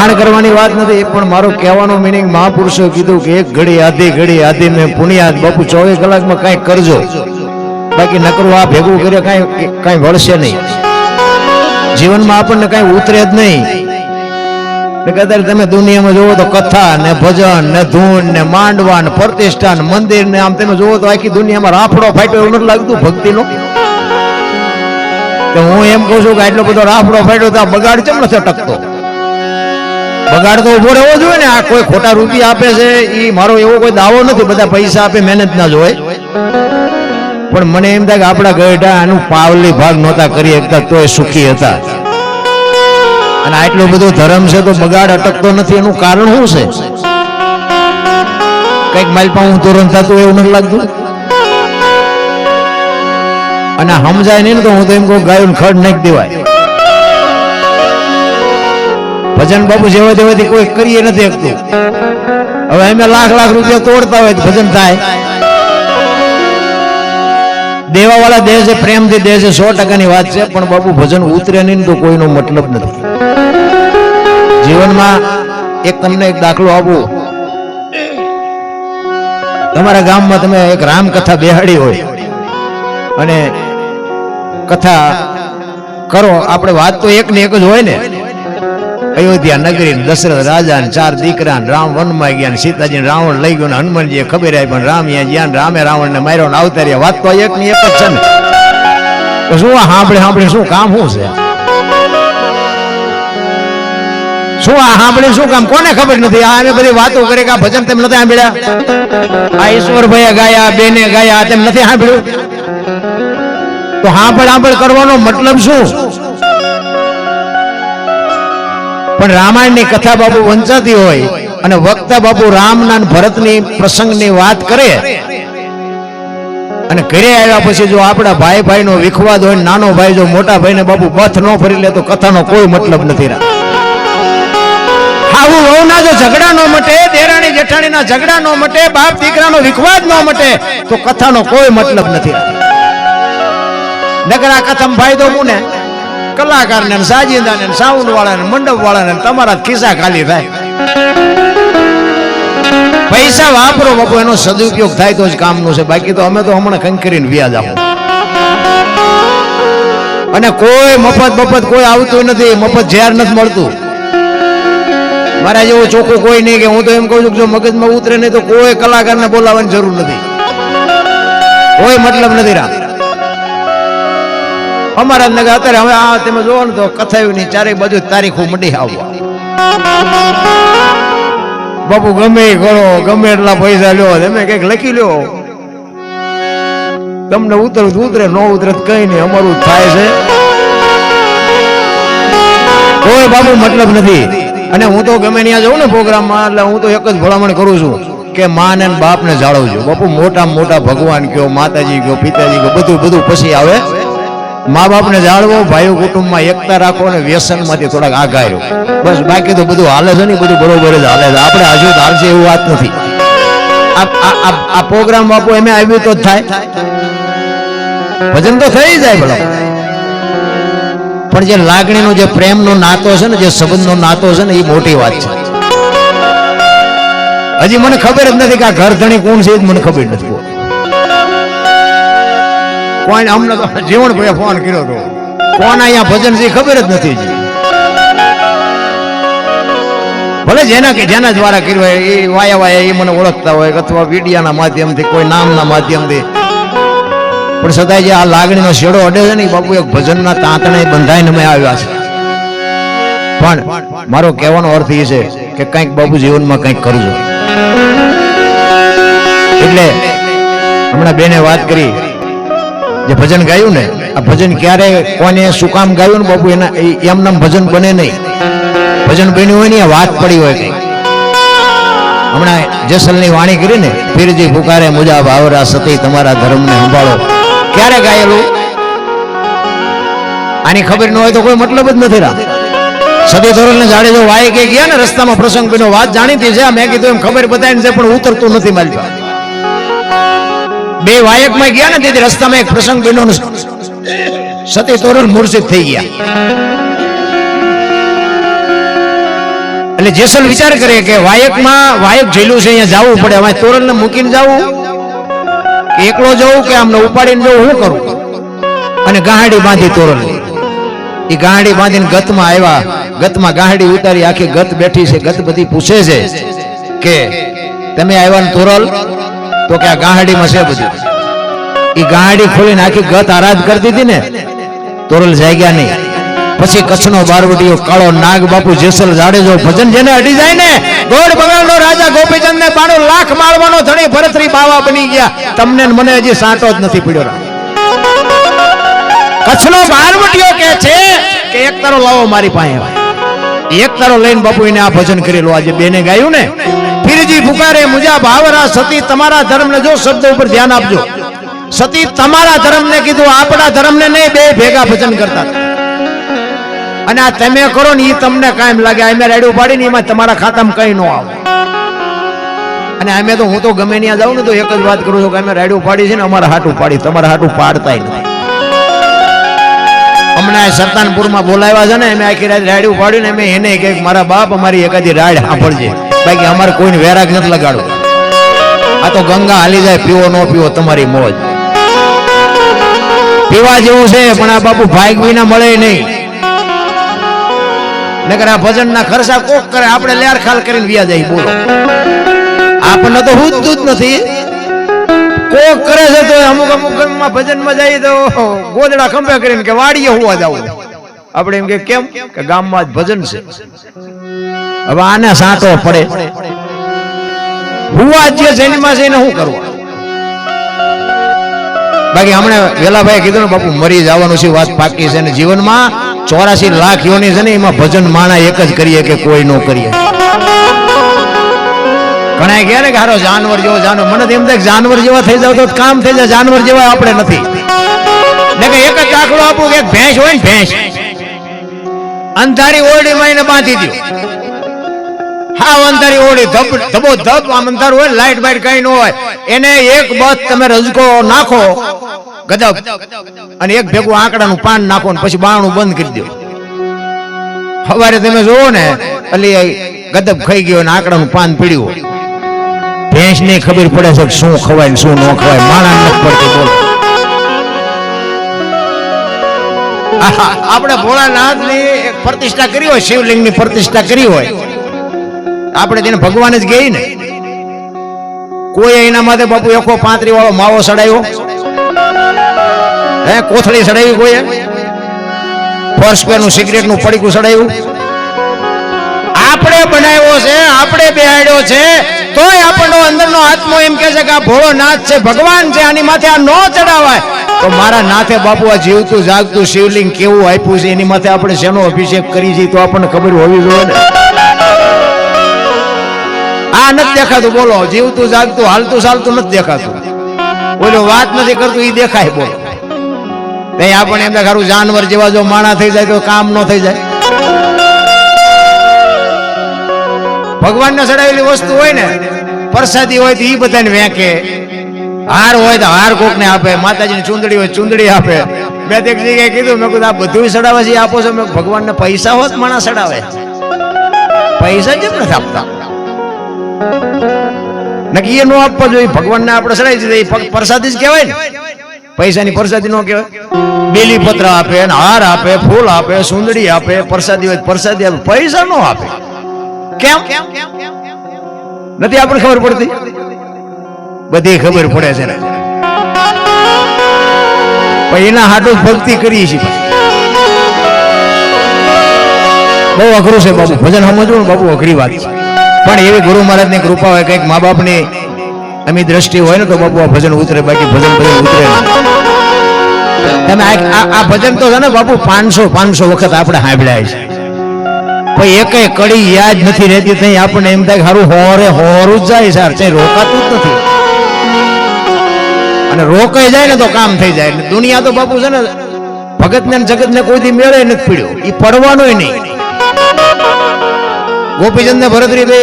વખાણ કરવાની વાત નથી, પણ મારો કહેવાનો મીનિંગ મહાપુરુષો કીધું કે એક ઘડી આધી મેં પુણ્યાત બાપુ 24 કલાકમાં કાંઈક કરજો, બાકી નકરું આ ભેગું કરે કાંઈ વળશે નહીં, જીવનમાં આપણને કાંઈ ઉતરે જ નહીં. અત્યારે તમે દુનિયામાં જોવો તો કથા ને ભજન ને ધૂન ને માંડવા ને પ્રતિષ્ઠા ને મંદિર ને આમ તમે જોવો તો આખી દુનિયામાં રાફડો ફાટ્યો એવું નથી લાગતું ભક્તિનો? તો હું એમ કહું છું કે આટલો બધો રાફડો ફાટ્યો તો બગાડ કેમ નથી અટકતો? બગાડ તો ઉભો રહેવો જોઈએ ને. આ કોઈ ખોટા રૂપિયા આપે છે એ મારો એવો કોઈ દાવો નથી, બધા પૈસા આપે મહેનત ના જ હોય, પણ મને એમ થાય કે આપણા ગઢા આનું પાવલી ભાગ નહોતા કરી શકતા તોય સુખી હતા. અને આટલો બધો ધર્મ છે તો બગાડ અટકતો નથી, એનું કારણ શું છે? કઈક માલપા હું તોરણ થતું એવું નથી લાગતું? અને સમજાય નહીં ને તો હું તો એમ કહું ગાયું ખડ નાખી દેવાય. ભજન બાપુ જેવા જેવાથી કોઈ કરીએ નથી શકતું. હવે અમે લાખ રૂપિયા તોડતા હોય તો ભજન થાય? દેવા વાળા દે છે, પ્રેમથી દે છે, 100%ની વાત છે, પણ બાપુ ભજન ઉતરે નહીં તો કોઈનો મતલબ નથી. જીવનમાં એક તમને એક દાખલો આપું. તમારા ગામમાં તમે એક રામકથા બેહાડી હોય અને કથા કરો, આપણે વાત તો એક ને એક જ હોય ને. અયોધ્યા નગરી દશરથ રાજા 4 દીકરા, રામ વનમાં ગયા, સીતાજી રાવણ લઈ ગયો, હનુમાનજીએ ખબર આવી પણ રામ અહીંયા ગયા, રામે રાવણ ને માર્યો ને આવતા રહ્યા. વાત તો એક ની એક જ છે ને. તો શું સાંભળે શું કામ શું છે? શું આ સાંભળે શું કામ? કોને ખબર નથી? આ અમે બધી વાતો કરે કે આ ભજન તેમ નથી સાંભળ્યા, આ ઈશ્વરભાઈ ગાયા, બેને ગાયા, તેમ નથી સાંભળ્યું. તો સાંભળ કરવાનો મતલબ શું? પણ રામાયણની કથા બાપુ વંચાતી હોય અને વક્તા બાપુ રામના ભરતની પ્રસંગની વાત કરે અને ઘરે આવ્યા પછી જો આપણા ભાઈ નો વિખવાદ હોય, નાનો ભાઈ જો મોટા ભાઈને બાપુ બથ ન ફરી લે તો કથાનો કોઈ મતલબ નથી. આવું વહુના જો ઝઘડા નો મટે, દેરાણી જેઠાણીના ઝઘડા નો મટે, બાપ દીકરાનો વિખવાદ ન મટે તો કથાનો કોઈ મતલબ નથી. નકર આ કથામાં ફાયદો કોને? કલાકારને, સાજિંદાને, સાઉન્ડ વાળાને, મંડપ વાળાને, તમારા ખિસ્સા ખાલી થાય. પૈસા વાપરો બાપુ, એનો સદુપયોગ થાય તો જ કામનું છે, બાકી તો અમે તો હમણાં કંઈ કરીને વ્યાજ આપો. અને કોઈ મફત કોઈ આવતું નથી, મફત ઝેર નથી મળતું. મારા જેવો ચોખ્ખું કોઈ નહીં કે હું તો એમ કહું છું કે જો મગજમાં ઉતરે નહીં તો કોઈ કલાકારને બોલાવવાની જરૂર નથી, કોઈ મતલબ નથી. રામ અમારા નગર અત્યારે હવે આ તમે જોવો ને તો કથાયું ની ચારે બાજુ તારીખો મંડી આવવા. બાપુ ગમે કરો, ગમે એટલા પૈસા લ્યો, તમે કઈક લખી લ્યો, તમને ઉતરે ન ઉતરે કઈ નહીં, અમારું થાય છે. કોઈ બાપુ મતલબ નથી. અને હું તો ગમે ત્યાં જાઉં ને પ્રોગ્રામમાં, એટલે હું તો એક જ ભલામણ કરું છું કે માં ને બાપ ને જાળવજો. બાપુ મોટા ભગવાન કયો, માતાજી કયો, પિતાજી કયો, બધું પછી આવે. મા બાપ ને જાળવો, ભાઈઓ કુટુંબમાં એકતા રાખો અને વ્યસન માંથી થોડાક આઘા રહ્યો, બસ. બાકી તો બધું હાલે છે ને, બધું બરોબર જ હાલે છે. આપણે હજુ હાલશે એવું વાત નથી. આ પ્રોગ્રામ બાપુ એમ આવ્યું તો જ થાય, ભજન તો થઈ જાય ભલા. પણ જે લાગણીનો, જે પ્રેમનો નાતો છે ને, જે સંબંધનો નાતો છે ને, એ મોટી વાત છે. હજી મને ખબર જ નથી કે આ ઘર ધણી કોણ છે, મને ખબર નથી. કોઈ અમને જીવણ ભાઈ ફોન કર્યો હતો, કોણ અહીંયા ભજન છે ખબર જ નથી. ભલે જેના દ્વારા કર્યું હોય એ વાયા એ મને ઓળખતા હોય, અથવા મીડિયાના માધ્યમથી, કોઈ નામના માધ્યમથી, પણ છતાંય જે આ લાગણીનો શેડો અડે છે ને બાપુ, એક ભજનના તાંતણે બંધાઈને અમે આવ્યા છે. પણ મારો કહેવાનો અર્થ એ છે કે કંઈક બાપુ જીવનમાં કંઈક કરજો. એટલે હમણાં બેને વાત કરી, જે ભજન ગાયું ને, આ ભજન ક્યારે કોને શું કામ ગાયું ને બાપુ, એના એમનામ ભજન બને નહીં. ભજન બન્યું હોય ને વાત પડી હોય કઈ. હમણાં જેસલની વાણી કરી ને, પીરજી પુકારે મુજા ભાવરા સતી તમારા ધર્મને સંભાળો, ક્યારે ગાયેલું? આની ખબર ન હોય તો કોઈ મતલબ જ નથી. રા સતી ધોરણ ને જાડે જો વાય કે ગયા ને રસ્તામાં પ્રસંગ બન્યો, વાત જાણીતી છે, મેં કીધું એમ ખબર બતાવીને છે, પણ ઉતરતું નથી મારી પાસે. બે વાયક માં ગયા ને તેથી રસ્તામાં એક પ્રસંગ બન્યો, સતી તોરણ મૂર્છિત થઈ ગયા. એટલે જેસલ વિચાર કરે કે વાયક જેલું છે, અહીંયા જવું પડે, હવે તોરલને મૂકીને જવું કે એકલો જવું કે આમને ઉપાડીને જવું, શું કરું? અને ગાહડી બાંધી તોરલ, એ ગાહડી બાંધીને ગતમાં આવ્યા. ગતમાં ગાહડી ઉતારી, આખી ગત બેઠી છે. ગત બધી પૂછે છે કે તમે આવ્યા ને તોરલ? તો કે આ ગાહડીમાં છે બધું. એ ગાહડી ખોલીને આખી ગત આરાધ કરતી હતી ને, તોરલ જાગ્યા નહીં. પછી કચ્છનો બારવટીયો કાળો નાગ બાપુ જેસલ જાડેજો ભજન જેને અડી જાય ને, ગોળ બંગાળનો રાજા ગોપીચંદ ને 92 લાખ મારવાનો ધણી ભરતરી બાવા બની ગયા. તમને મને હજી સાંટો જ નથી પડ્યો. કચ્છનો બારવટીયો કે છે કે એક તારો લાવો મારી પાસે. એક તારો લઈને બાપુ એને આ ભજન કરેલું. આજે બેને ગાયું ને, ફિરજી પુકારે મુજા ભાવરા સતી તમારા ધર્મ ને, જો શબ્દ ઉપર ધ્યાન આપજો. સતી તમારા ધર્મ ને કીધું, આપણા ધર્મ ને નહીં, બે ભેગા ભજન કરતા. અને આ તમે કરો ને એ તમને કાયમ લાગે. અમે રાડ્યું પાડી ને એમાં તમારા ખાતામાં કઈ ન આવે. અને અમે તો, હું તો ગમે ત્યાં જાઉં ને તો એક જ વાત કરું છું કે અમે રાડ્યું પાડી છે ને અમારા હાટું પાડી, તમારા હાટું પાડતા નથી. હમણાં સરતાનપુરમાં બોલાવ્યા છે ને, અમે આખી રાત રાડ્યું પાડ્યું ને, અમે એને કે મારા બાપ અમારી એકાદી રાડ સાંભળજે, બાકી અમારે કોઈને વેરાગ નથી લગાડવું. આ તો ગંગા હાલી જાય, પીવો ન પીવો તમારી મોજ. પીવા જેવું છે પણ આ બાપુ ભાગ વિના મળે નહીં. નકર આ ભજન ના ખર્ચા કોક કરે, આપણે લેર ખાલ કરીને વ્યા જાય. બોલો, આપણને તો હું જ નથી. કોક કરે છે તો અમુક ગામમાં ભજનમાં જાય તો ગોદડા ખંભે કરીને કે વાડીએ હોવા જાવ. આપણે એમ કે કેમ કે ગામમાં જ ભજન છે. હવે આને સાંટો પડે, હુવા જે જન્મમાં છે એને શું કરવું? બાકી હમણાં વેલાભાઈ કીધું ને બાપુ મરી જવાનું છે, વાત પાકી છે. ને જીવનમાં 84 લાખ યોની છે ને, એમાં ભજન માણા એક જ કરીએ કે કોઈ ન કરીએ. ઘણા કહે ને કે હારો જાનવર જેવો જાનવર. મને તો એમ થાય જાનવર જેવા થઈ જાવ તો કામ થઈ જાય, જાનવર જેવા આપણે નથી. ને કે એક જ દાખલો આપું કે ભેંસ હોય ને, ભેંસ અંધારી ઓરડીમાં એને બાંધી દો. હા, અંધારી ઓરડી ધબો ધબ આમ અંધારું હોય, લાઈટ બાઈટ કઈ ન હોય, એને એક બસ તમે રજકો નાખો ગદબ, અને એક ભેગું આંકડાનું પાન નાખો ને પછી બારણું બંધ કરી દો. સવારે તમે જોવો ને એટલે ગદબ ખાઈ ગયો ને આંકડાનું પાન પીડ્યું. ભેંસ ને ખબર પડે છે શું ખવાય ને શું ન ખવાય, માણા નથી પડતી. બોલો, આપણે ભોળાનાથ ની પ્રતિષ્ઠા કરી હોય, શિવલિંગ ની પ્રતિષ્ઠા કરી હોય, આપણે તેને ભગવાન જ કહી ને. કોઈ એના માટે બાપુ એકો 35 વાળો માવો સડાયો, હે કોથળી સડાવી, કોઈ ફર્સ્ટ પેનું સિગરેટ નું પડીકું સડાયું. આપણે બનાવ્યો છે, આપણે બેહાડ્યો છે, તોય આપણનો અંદરનો આત્મો એમ કહે છે કે આ ભોળોનાથ છે, ભગવાન છે, આની માથે આ ન ચડાવાય. તો મારા નાથે બાપુ આ જીવતું જાગતું શિવલિંગ કેવું આપ્યું છે, એની માથે આપણે શેનો અભિષેક કરી છે તો આપણને ખબર હોવી જોઈએ ને. આ નથી દેખાતું. બોલો, જીવતું જાગતું હાલતું ચાલતું નથી દેખાતું. ઓલો વાત નથી કરતું એ દેખાય. બોલો, નહીં આપણે એમ ખારું જાનવર જેવા જો માણા થઈ જાય તો કામ ન થઈ જાય. ભગવાનને ચડાવેલી વસ્તુ હોય ને, પ્રસાદી હોય તો એ બધાને વેકે, હાર હોય તો હાર કોક ને આપે, માતાજીની ચુંદડી હોય ચુંદડી આપે. મેં એક જગ્યાએ કીધું, મેં કીધું આ બધું ચડાવે છે આપો છો. મેં ભગવાનને પૈસા હોત માણા ચડાવે, પૈસા કેમ નથી આપતા? નક્કી એ ન આપવા જોઈએ. ભગવાનને આપણે ચડાવી દીધા, પ્રસાદી જ કહેવાય ને. પૈસાની પ્રસાદી ન કહેવાય. બેલી પત્ર આપે, હાર આપે, ફૂલ આપે, સુંદડી આપે, પ્રસાદી હોય પ્રસાદી આપે, પૈસા ન આપે. કેમ નથી આપણને ખબર પડતી? બધી ખબર પડે છે. એના હાટુ ભક્તિ કરીએ છીએ. બહુ અઘરું છે બાબુ ભજન સમજવું. બાબુ અઘરી વાત છે, પણ એવી ગુરુ મહારાજ ની કૃપા હોય, કઈક મા બાપ ની અમી દ્રષ્ટિ હોય ને તો બાબુ આ ભજન ઉતરે. બાકી ભજન ઉતરે. તમે આ ભજન તો છે ને બાબુ 500 વખત આપણે સાંભળ્યા છે, પણ એકે કડી યાદ નથી રહેતી. ત્યાં આપણને એમ થાય સારું હોરું જ જાય સાર, ત્યાં રોકાતું જ નથી. અને રોકાઈ જાય ને તો કામ થઈ જાય. દુનિયા તો બાપુ છે ને ભગત ને જગત ને કોઈ દી મેળે નથી પડ્યો, એ પડવાનો નહીં. ગોપીચંદ ને ભરતરી બે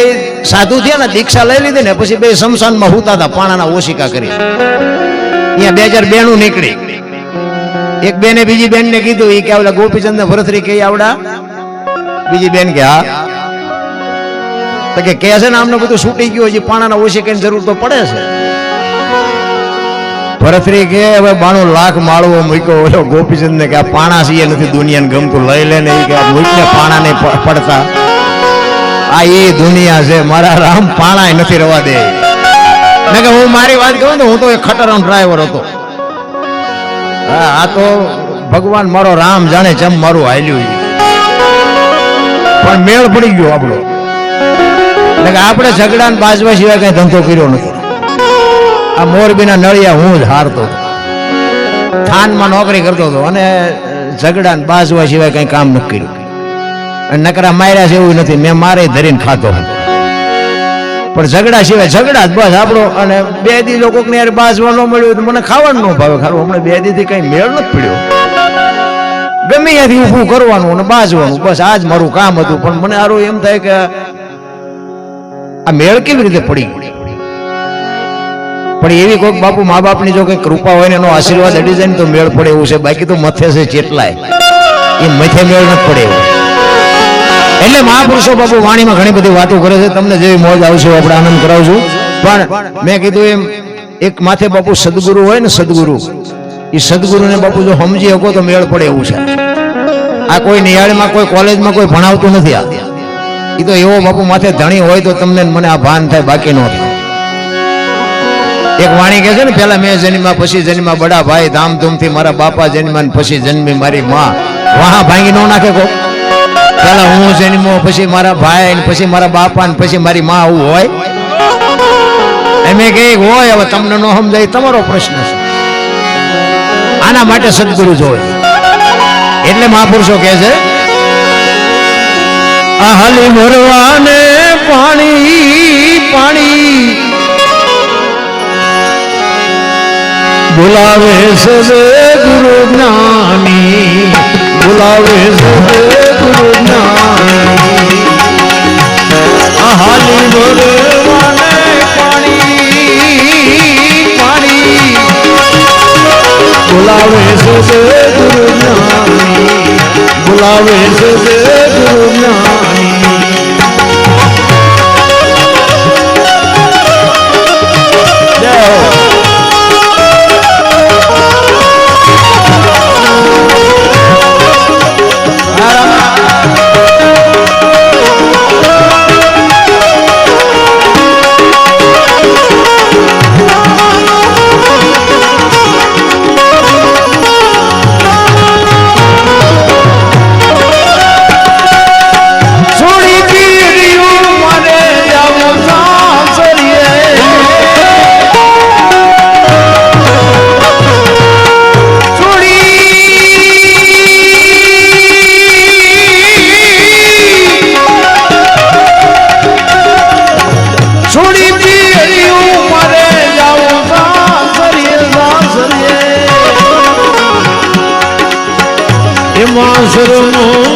સાધુ થયા ને, દીક્ષા લઈ લીધી ને પછી બે શમશાનમાં હુતા હતા, પાણાના ઓશિકા કરી. અહીંયા 2002 નીકળી. એક બેને બીજી બેન ને કીધું, એ કે આવડા ગોપીચંદ ને ભરતરી કે આવડા? બીજી બેન કે હા. તો કે છે ને આમને બધું છૂટી ગયું, હજી પાણાના ઓછી કઈ જરૂર તો પડે છે. ભરતરી કે હવે 92 લાખ માળવો મૂક્યો ઓલો ગોપીચંદ ને કે આ પાણા છે નથી દુનિયાને ગમતું, લઈ લે ને કે મૂકને પાણા નહીં પડતા. આ એ દુનિયા છે, મારા રામ પાણા નથી રવા દે. ને કે હું મારી વાત કહું ને, હું તો એક ખતરનાક ડ્રાઈવર હતો. હા, આ તો ભગવાન મારો રામ જાણે જેમ મારું હાલ્યું, પણ મેળ પડી ગયો આપણો. એટલે કે આપણે ઝઘડા ને બાજવા સિવાય કઈ ધંધો કર્યો નથી. આ મોરબીના નળિયા હું જ હારતો હતો, થાનમાં નોકરી કરતો હતો અને ઝઘડા ને બાજવા સિવાય કઈ કામ નથી કર્યું. અને નકરા માર્યા છે એવું નથી, મેં મારે ધરીને ખાતો, પણ ઝઘડા સિવાય ઝઘડા જ બસ આપણો. અને 2 દી લોકો ને યાર બાજવા ન મળ્યું તો મને ખાવાનું ન ભાવે. ખારું હમણાં 2 દી થી કઈ મેળ નથી પડ્યો. ગમે ત્યાંથી ઊભું કરવાનું અને બાજવાનું, બસ આ જ મારું કામ હતું. પણ મને સારું એમ થાય કે આ મેળ કેવી રીતે પડી. પણ એવી કોઈક બાપુ મા બાપની જો કઈ કૃપા હોય ને એનો આશીર્વાદ અડી જાય ને તો મેળ પડે એવું છે. બાકી તો મથે છે ચેટલાય, એ મથે મેળ નથી પડે એવું. એટલે મહાપુરુષો બાપુ વાણીમાં ઘણી બધી વાતો કરે છે, તમને જેવી મોજ આવશે આપણે આનંદ કરાવશું. પણ મેં કીધું એમ એક માથે બાપુ સદગુરુ હોય ને, સદગુરુ, એ સદગુરુને બાપુ જો સમજી શકો તો મેળ પડે એવું છે. આ કોઈ નિયાળમાં કોઈ કોલેજમાં કોઈ ભણાવતું નથી. આ એ તો એવો બાપુ માથે ધણી હોય તો તમને મને આ ભાન થાય, બાકી ન થાય. એક વાણી કહે છે ને, પેલા મેં જન્મ્યા પછી જન્મ્યા બડા ભાઈ, ધામધૂમથી મારા બાપા જન્મ્યા પછી જન્મી મારી માં. વાહ ભાંગી ન નાખે કો. પેલા હું જન્મ્યો પછી મારા ભાઈ પછી મારા બાપા ને પછી મારી માં, આવું હોય એમ કે હોય. હવે તમને ન સમજાય તમારો પ્રશ્ન છે. આના માટે સદગુરુ જોવે. એટલે મહાપુરુષો કહે છે આ હાલી ભરવાને પાણી પાણી બોલાવે છે ગુરુ જ્ઞાની, બોલાવે છે ગુરુ જ્ઞાની. આ હાલી ભરવાને પાણી પાણી બોલાવે છે ગુરુ જ્ઞાની, બોલાવે છે ગુરુ જ્ઞાની.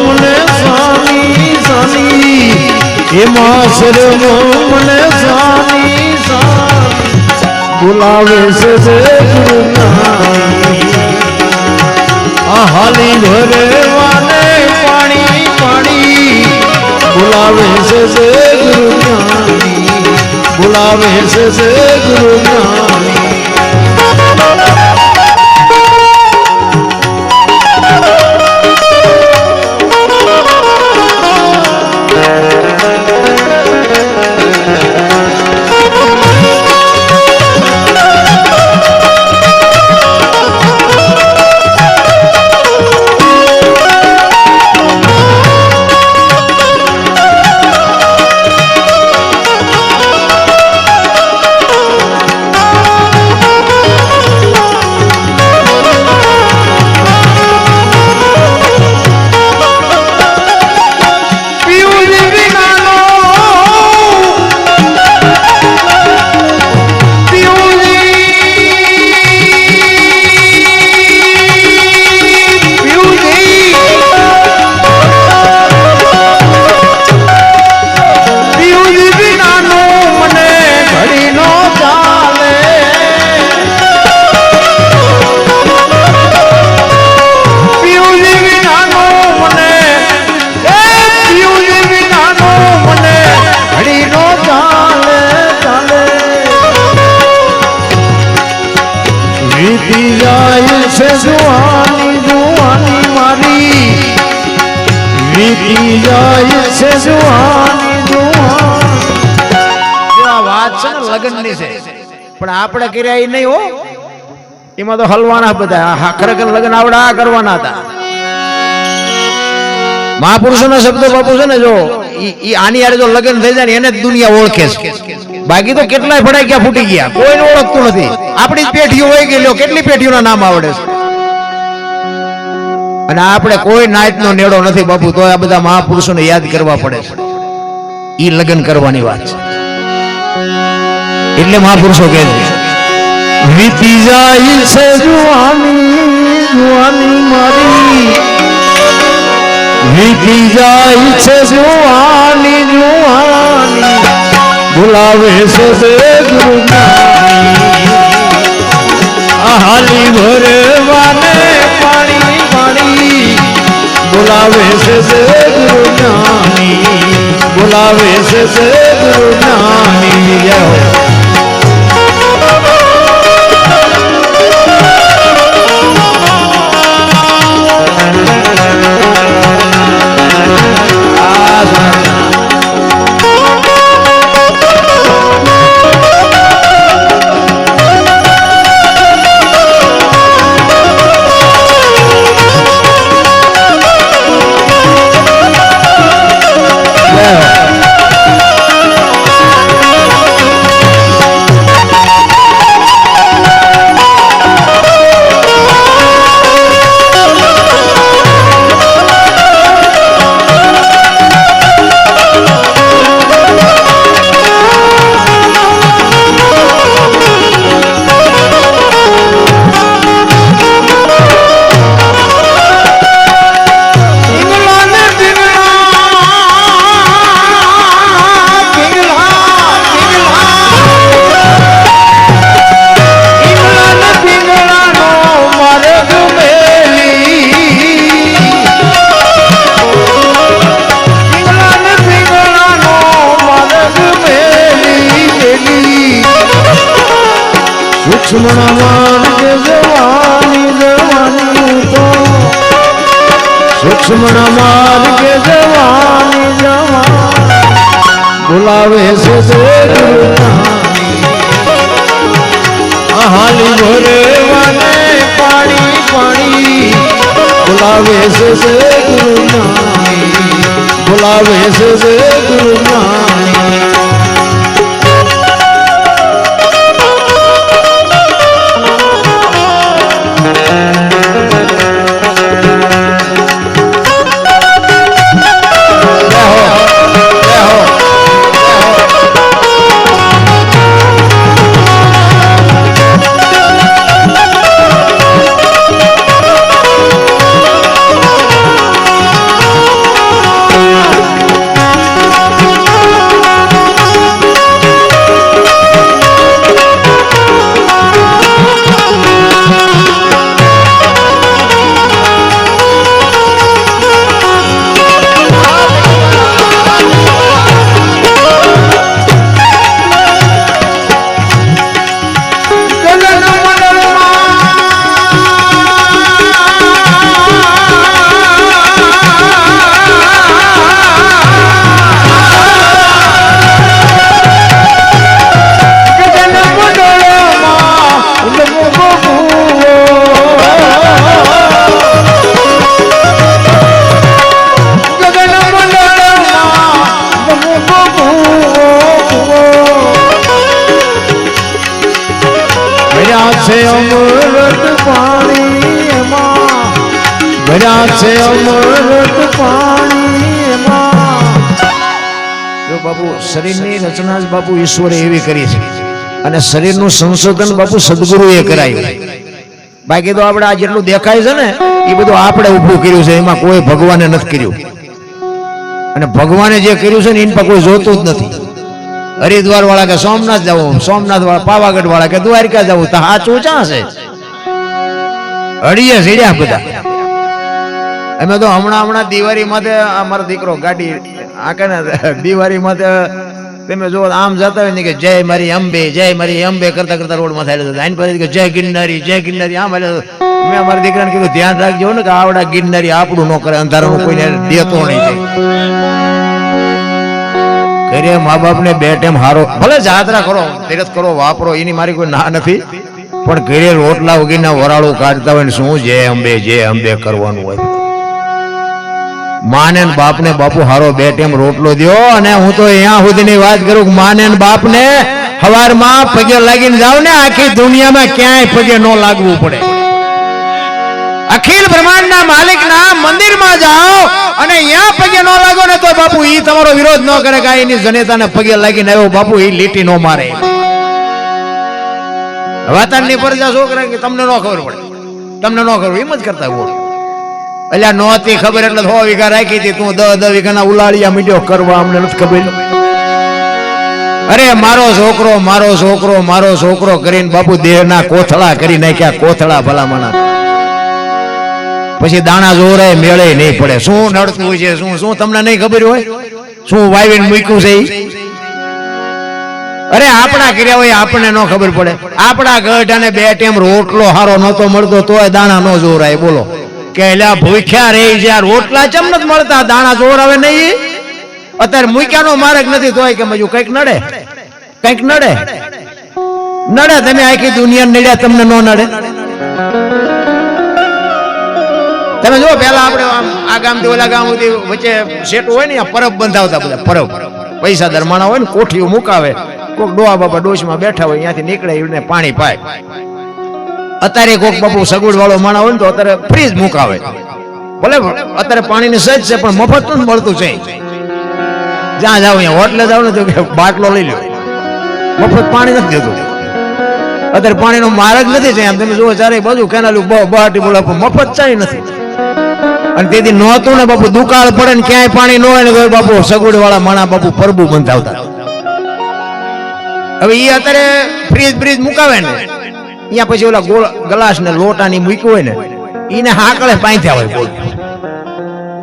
મને સાની સાની એમાં શરમો મને સાની સાની બોલાવે છે ગુરુ જ્ઞાની. આ હાલી ભરવાને પાણી પાણી બોલાવે છે ગુરુ જ્ઞાની, બોલાવે છે ગુરુ જ્ઞાની. જુવાની જુવાની મારી વીતી જાય છે જુવાની જુવાની આ વાત છે ને લગ્નની છે પણ આપણે કર્યા એ નહીં હો એમાં તો હલવાના બધા ખરેખર લગ્ન આવડા કરવાના હતા મહાપુરુષોના શબ્દો બાપુ છે ને જો ઈ આની યાર જો લગ્ન થઈ જાય ને એને જ દુનિયા ઓળખે છે બાકી તો કેટલાય ફડાક્યા ફૂટી ગયા કોઈને ઓળખતું નથી આપણી જ પેઢીઓ હોય ગયેલો કેટલી પેઢીઓના નામ આવડે છે અને આપણે કોઈ નાયતનો નેડો નથી બાપુ તો આ બધા મહાપુરુષોને યાદ કરવા પડે છે ઈ લગ્ન કરવાની વાત છે એટલે મહાપુરુષો કહે છે વીતી જાય છે જુવાની જુવાની મારી વીતી જાય છે જુવાની જુવાની બોલાવે છે ગુરુ હાલી ભરવાને પાણી પાણી બોલાવે છે ગુરુ જ્ઞાની બોલાવે છે ગુરુ જ્ઞાની જય હો સુક્ષ્મણ માર્ગ જવાની જવા બોલાવે છે હાલી ભરવાને પાણી પાણી બોલાવે છે ગુરુ બોલાવે છે ગુરુ અમૃત પાણી એમાં ભર્યા છે અમૃત પાણી એમાં જો બાપુ શરીરની રચના જ બાપુ ઈશ્વરે એવી કરી છે અને શરીરનું સંશોધન બાપુ સદગુરુએ કરાયું બાકી તો આપણે આ જેટલું દેખાય છે ને એ બધું આપણે ઊભું કર્યું છે એમાં કોઈ ભગવાને નથી કર્યું અને ભગવાને જે કર્યું છે ને એની પર કોઈ જોતું જ નથી હરિદ્વાર વાળા કે સોમનાથ જવું સોમનાથ વાળા પાવાગઢ વાળા કે દ્વારકા જવું તો સાચું ક્યાં છે હળીએ સીડ્યા બધા અમે તો હમણાં દિવાળી માટે અમારો દીકરો ગાડી આકે ને દિવાળી માટે તમે જો આમ જતા હોય ને કે જય મારી અંબે કરતા કરતા રોડ માં થાય આઈને પછી કે જય ગિરનારી આમ હાલે. મેં અમારા દીકરાને કીધું ધ્યાન રાખજો ને કે આવડા ગિરનારી આપણું ન કરે, અંધારાનું કોઈને દેતો નહીં. ઘરે મા બાપ ને 2 ટાઈમ હારો ભલે જાત્રા કરો, તીરથ કરો, વાપરો, એની મારી કોઈ ના નથી, પણ ઘરે રોટલા ઉગીના વરાળું કાઢતા હોય ને શું જય અંબે કરવાનું હોય. માને બાપ ને બાપુ હારો 2 ટાઈમ રોટલો દ્યો. અને હું તો અહીંયા સુધીની વાત કરું કે માને બાપ ને સવારમાં પગે લાગીને જાવ ને, આખી દુનિયામાં ક્યાંય પગે ન લાગવું પડે. અખિલ બ્રહ્માંડના માલિકના મંદિરમાં જાઓ અને અહીંયા પગે ન લાગો ને તો બાપુ ઈ તમારો વિરોધ ન કરે કે એની જનેતાને પગે લાગીને આવ્યો બાપુ, ઈ લીટી ન મારે. વાતાવરણની પરજા શું કરે કે તમને ન ખબર પડે, તમને ન ખબર, એમ જ કરતા બોલ. એટલે નહોતી ખબર એટલે 100 વીઘા રાખી હતી, તું 10 વીઘાના ઉલાળિયા મીડ્યો કરવા, અમને નથી ખબર. અરે મારો છોકરો કરીને બાપુ દેહના કોથળા કરી નાખ્યા, કોથળા ભલામણા. પછી દાણા જોરાય મેળે નહીં પડે. શું નડતું છે, શું તમને નહીં ખબર હોય, શું વાવીને મૂક્યું છે. અરે આપણા કર્યા હોય આપણને ન ખબર પડે. આપણા ગઢાને 2 ટાઈમ રોટલો હારો નતો મળતો તોય દાણા ન જોરાય. બોલો કે એલા ભૂખ્યા રહી છે, રોટલા ચમ નથી મળતા, દાણા જોર આવે નહીં. અત્યારે મૂક્યાનો માર્ગ નથી તોય કે મજુ કંઈક નડે. તમે આખી દુનિયા નડ્યા, તમને ન નડે. તમે જો પેલા આપણે આ ગામથી ઓલા ગામ સુધી વચ્ચે સેટું હોય ને, પરબ બંધાવતા બધા. પરબ પૈસા દરમાણા હોય ને, કોઠીઓ મુકાવે, કોક ડોહા બાપા ડોશમાં બેઠા હોય, ત્યાંથી નીકળે એને પાણી પાય. અત્યારે કોક બાપુ સગવડ વાળો માણા હોય ને તો અત્યારે ફ્રીજ મુકાવે. ભલે અત્યારે પાણીની સજ છે પણ મફત નથી મળતું છે. જ્યાં જાવ અહીંયા હોટલે જાવ ને તો કે બાટલો લઈ લો, મફત પાણી નથી દેતું. અત્યારે પાણીનો માર્ગ નથી છે. આમ તમે જુઓ ચારે બાજુ કેનાલું બહાટી બોલા મફત ચાય નથી. અને તેથી નહોતું ને બાપુ, દુકાળ પડે ને ક્યાંય પાણી ન હોય ને તો બાપુ સગવડ વાળા માણા બાપુ પરબુ બંધાવતા. હવે એ અત્યારે ફ્રીજ મુકાવે ને, અહીંયા પછી ઓલા ગોળ ગ્લાસ ને લોટાની મૂક્યું હોય ને, એને હાકળે બાંધ્યા હોય. બોલ,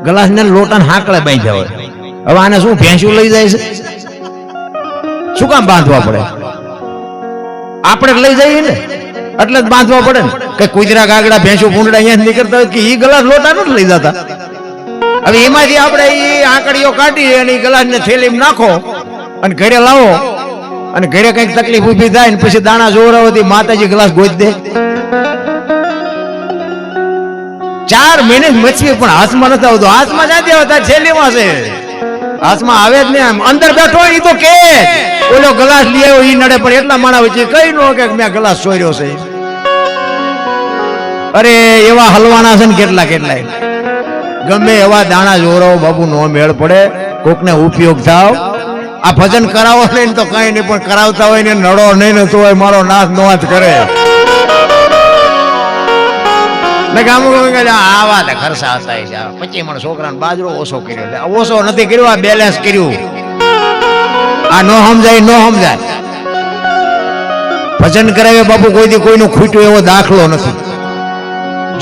ગ્લાસ ને લોટા હાકળે બાંધ્યા હોય. હવે આને શું ભેંસું લઈ જાય છે? શું કામ બાંધવા પડે? આપણે લઈ જઈએ ને એટલે જ બાંધવા પડે ને. કે કુતરા કાગડા ભેંસું ભૂંડડા અહીંયા નીકળતા હોય કે એ ગ્લાસ લોટા નથી લઈ જતા. હવે એમાંથી આપણે એ આંકડીઓ કાઢી અને એ ગ્લાસ ને થેલીમાં નાખો અને ઘરે લાવો, અને ઘરે કઈક તકલીફ ઉભી થાય ને પછી દાણા જોરાવતી માતાજી ગ્લાસ ગોઈ દે. 4 મહિને મચવી પણ હાથમાં નથી આવતો. હાથમાં જાતી આવતા છેલ્લીમાં છે, હાથમાં આવે જ નહીં. આમ અંદર બેઠો હોય એ તો કે ઓલો ગ્લાસ લઈ આવ્યો ઈ નડે, પણ એટલા માણા વચ્ચે કઈ નો કે મેં ગ્લાસ ચોર્યો છે. અરે એવા હલવાના છે ને કેટલા ગમે એવા દાણા જોરાવો બાબુ, નો મેળ પડે. કોકને ઉપયોગ થાવ. આ ભજન કરાવો નહીં તો કઈ નહીં, પણ કરાવતા હોય ને નડો નહીં ને તો મારો નાશ નો જ કરે. આવા ખર્ચા હતા 25 મણ છોકરાને બાજરો ઓછો કર્યો. ઓછો નથી કર્યો, આ બેલેન્સ કર્યું. આ નો સમજાય. ભજન કરાવે બાપુ કોઈથી કોઈનું ખૂટ્યું એવો દાખલો નથી.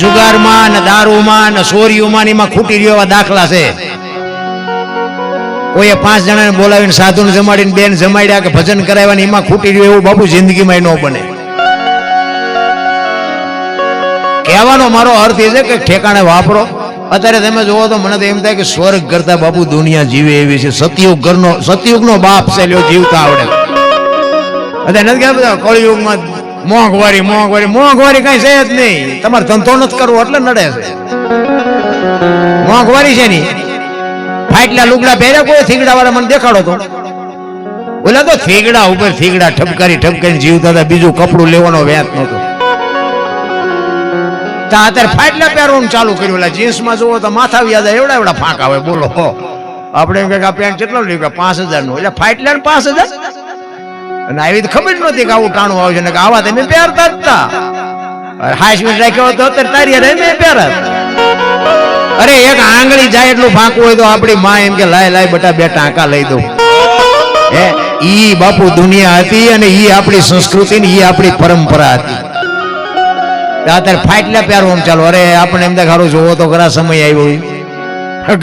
જુગારમાં ને દારૂમાં ને ચોરીઓમાં એમાં ખૂટી રહ્યો એવા દાખલા છે. કોઈએ 5 જણાને બોલાવીને સાધુને જમાડીને બેન જમાડ્યા કે ભજન કરાવ્યા, એમાં ખૂટી રહ્યું એવું બાપુ જિંદગીમાં ન બને. કહેવાનો મારો અર્થ એ છે કે ઠેકાણે વાપરો. અત્યારે તમે જોવો તો મને તો એમ થાય કે સ્વર્ગ કરતા બાપુ દુનિયા જીવે એવી છે. સતયુગનો બાપ છે, લ્યો જીવતા આવડે. અત્યારે નથી કહેતા કળિયુગમાં મોંઘવારી કઈ છે જ નહીં. તમારે ધંધો નથી કરવો એટલે નડે છે. મોંઘવારી છે ની ફાટલા લુગડા પહેર્યા કોઈ થીગડા વાળા મને દેખાડો તો. ઓલા તો થીગડા ઉપર થીગડા ઠપકારી જીવતા હતા, બીજું કપડું લેવાનો વ્યાત નહોતો. અત્યારે ફાટલા પહેરવાનું ચાલુ કર્યું. જીન્સમાં જોવો તો માથા વ્યાજ એવડા ફાંકા હોય. બોલો આપણે એમ કે આ પેન્ટ કેટલો લઈ ગયા 5000 નું, એટલે ફાટલા 5000. અને આવી તો ખબર નહોતી કે આવું ટાણું આવશે ને કે આવા તમે પહેરતા જ હતા. હાઈસ મિનિટ રાખ્યો હતો અત્યારે તારી મેં પહેરા. અરે એક આંગળી જાય એટલું ફાંકવું હોય તો આપણી માં એમ કે લાય બટા 2 ટાંકા લઈ દઉં. ઈ બાપુ દુનિયા હતી અને ઈ આપણી સંસ્કૃતિ ને ઈ આપણી પરંપરા હતી. અત્યારે ફાટલા પહેરવાનું ચાલો. અરે આપણે એમ સારું જોવો તો ખરા સમય આવ્યો.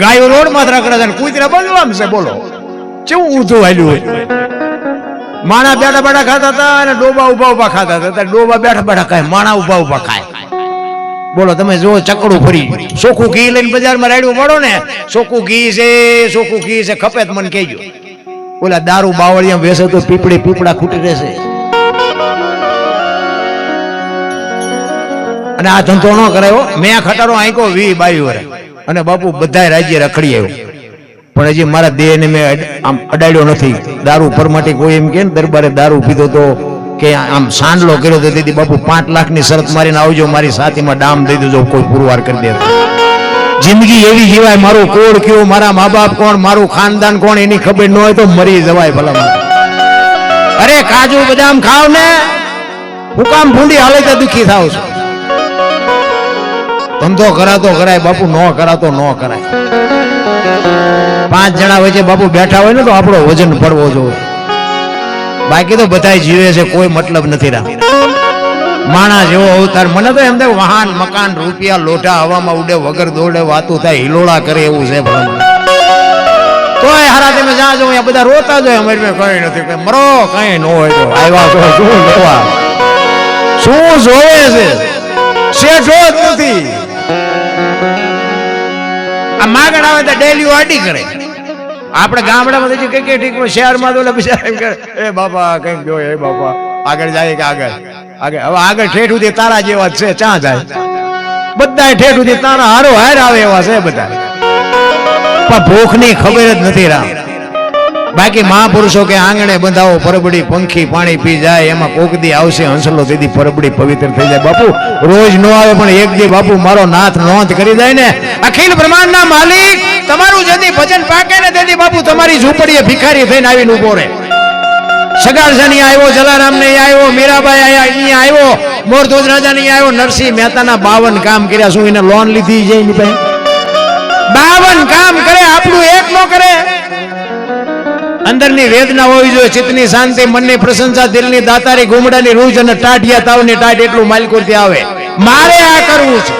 ગાયો રોડ માં રખડે છે, કૂતરા બગવામ છે. બોલો કેવું ઊંધું હાલ્યું હોય. માણા બેઠા બેઠા ખાતા હતા અને ડોબા ઉભા ઉભા ખાતા હતા. ડોબા બેઠા બેઠા ખાય, માણા ઉભા ઉભા ખાય. બોલો તમે જો ચકડું ફરી ચોખ્ખું ઘી લઈને બજારમાં રાડ્યું મળો ને, ચોખ્ખું ઘી છે ખપે તો મને કહેજો. ઓલા દારૂ બાવળિયા વેસે તો પીપળા ખૂટી રહેશે. અને આ ધંધો ન કરાયો. મેં ખટારો આંક્યો 20-22 વર્ષ અને બાપુ બધાય રાજ્ય રખડી આવ્યો, પણ હજી મારા દેહને મેં આમ અડાડ્યો નથી. દારૂ પરમાટી કોઈ એમ કે ને દરબારે દારૂ પીધો તો કે આમ સાંડલો કર્યો તો તેથી બાપુ 5 લાખની શરત મારીને આવજો, મારી સાથીમાં ડામ દઈ દેજો, કોઈ પુરવાર કરી દે. જિંદગી એવી જીવાય, મારું કોડ કયો, મારા મા બાપ કોણ, મારું ખાનદાન કોણ એની ખબર ન હોય તો મરી જવાય ભલામાં. અરે કાજુ બદામ ખાવ ને, હું કામ ભૂંડી હાલે તો દુખી થાવ છું. ધંધો કરાતો કરાય બાપુ, ન કરાતો ન કરાય. 5 જણા વચ્ચે બાપુ બેઠા હોય ને તો આપણો વજન પડવો જોઈએ. બાકી તો બધા જીવે છે, કોઈ મતલબ નથી રહ્યા. માણા જેવો અવતાર. મને તો એમ થાય વાહન મકાન રૂપિયા લોઢા હવામાં ઉડે, વગર દોડે વાતું થાય, હિલોળા કરે એવું છે ભલા. તોય હારા તમે જાજો અહીંયા બધા રોતા જ હોય, અમારી કઈ નથી, કઈ મરો કઈ ન હોય તો આવ્યા તો શું લેવા, શું જોવે છે, શેઠો જ નથી. આ માગણ આવે તો ડેલી આડી કરે. આપણે ગામડામાં તો કઈ ઠીક, શહેરમાં તો બિચારા એમ કરે, એ બાપા કઈક જો, એ બાપા આગળ જાય કે આગળ આગળ. હવે આગળ ઠેઠ સુધી તારા જેવા છે, ચા જાય બધા ઠેઠ સુધી તારા હારો હાર આવે એવા છે બધા. પણ ભૂખની ખબર જ નથી રામ. બાકી મહાપુરુષો કે આંગણે બંધાવો પરબડી, પંખી પાણી પી જાય, એમાં કોક દી આવશે હંસલો, તેથી પરબડી પવિત્ર થઈ જાય. બાપુ રોજ નો આવે પણ એક દી બાપુ મારો નાથ નોંધ કરી જાય ને, અખિલ બ્રહ્માંડના માલિક તમારું જેથી ભજન પાકે ને તેથી બાપુ તમારી ઝૂંપડીએ ભિખારી થઈને આવીને ઉભો રહે. સગારસાની આવ્યો, જલારામ ને આવ્યો, મીરાબાઈ અહીંયા આવ્યો, મોરધોજ રાજા ને આવ્યો, નરસિંહ મહેતાના 52 કામ કર્યા. શું એને લોન લીધી છે એની પાસે? 52 કામ કરે, આપણું એક નો કરે. અંદરની વેદના હોવી જોઈએ, ચિત્તની શાંતિ, મનની પ્રશંસા, દિલની દાતારી, ગુમડાની રૂજ અને ટાઢિયા તાવની ટાઢ એટલું માલકોરથી આવે. મારે આ કરવું છે.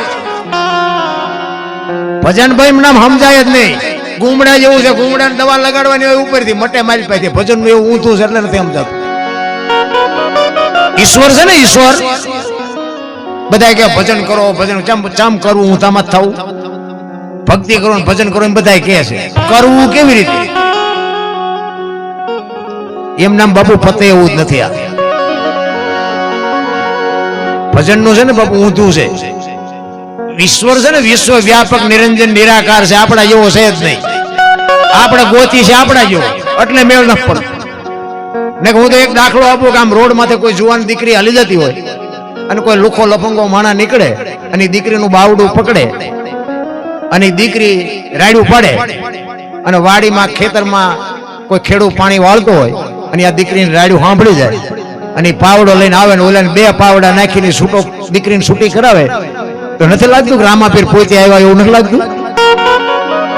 ભજન ભાઈ નામ સમજાય જ નહીં. ગુમડા જેવું છે, ગુમડા દવા લગાડવાની હોય ઉપરથી મટે મારી પાસે. ભજન નું એવું ઊંધું છે એટલે નથી સમજાતું. ઈશ્વર છે ને ઈશ્વર. બધા કે ભજન કરો, ભજન ચમ કરવું, હું તામાં થવું, ભક્તિ કરો ભજન કરો એમ બધા કહે છે. કરવું કેવી રીતે? એમ નામ બાપુ પતે એવું જ નથી. આ ભજન નું છે ને બાપુ ઊંધું છે. ઈશ્વર છે ને વિશ્વ વ્યાપક નિરંજન નિરાકાર છે, આપણા જેવો છે જ નહીં. આપણે ગોતી છે આપણા જેવો, એટલે મેળ ન પડતો. ને હું તો એક દાખલો આપું કે આમ રોડ માંથી કોઈ જુવાન દીકરી હાલી જતી હોય અને કોઈ લુખો લફંગો માણા નીકળે અને દીકરીનું બાવડું પકડે અને દીકરી રાડ્યું પડે અને વાડીમાં ખેતરમાં કોઈ ખેડૂત પાણી વાળતો હોય અને આ દીકરીને રાડ્યું સાંભળી જાય અને પાવડો લઈને આવે ને ઓલાને 2 પાવડા નાખીને છૂટો દીકરીને છૂટી કરાવે તો નથી લાગતું કે રામાપીર પોતે આવ્યા એવું નથી લાગતું?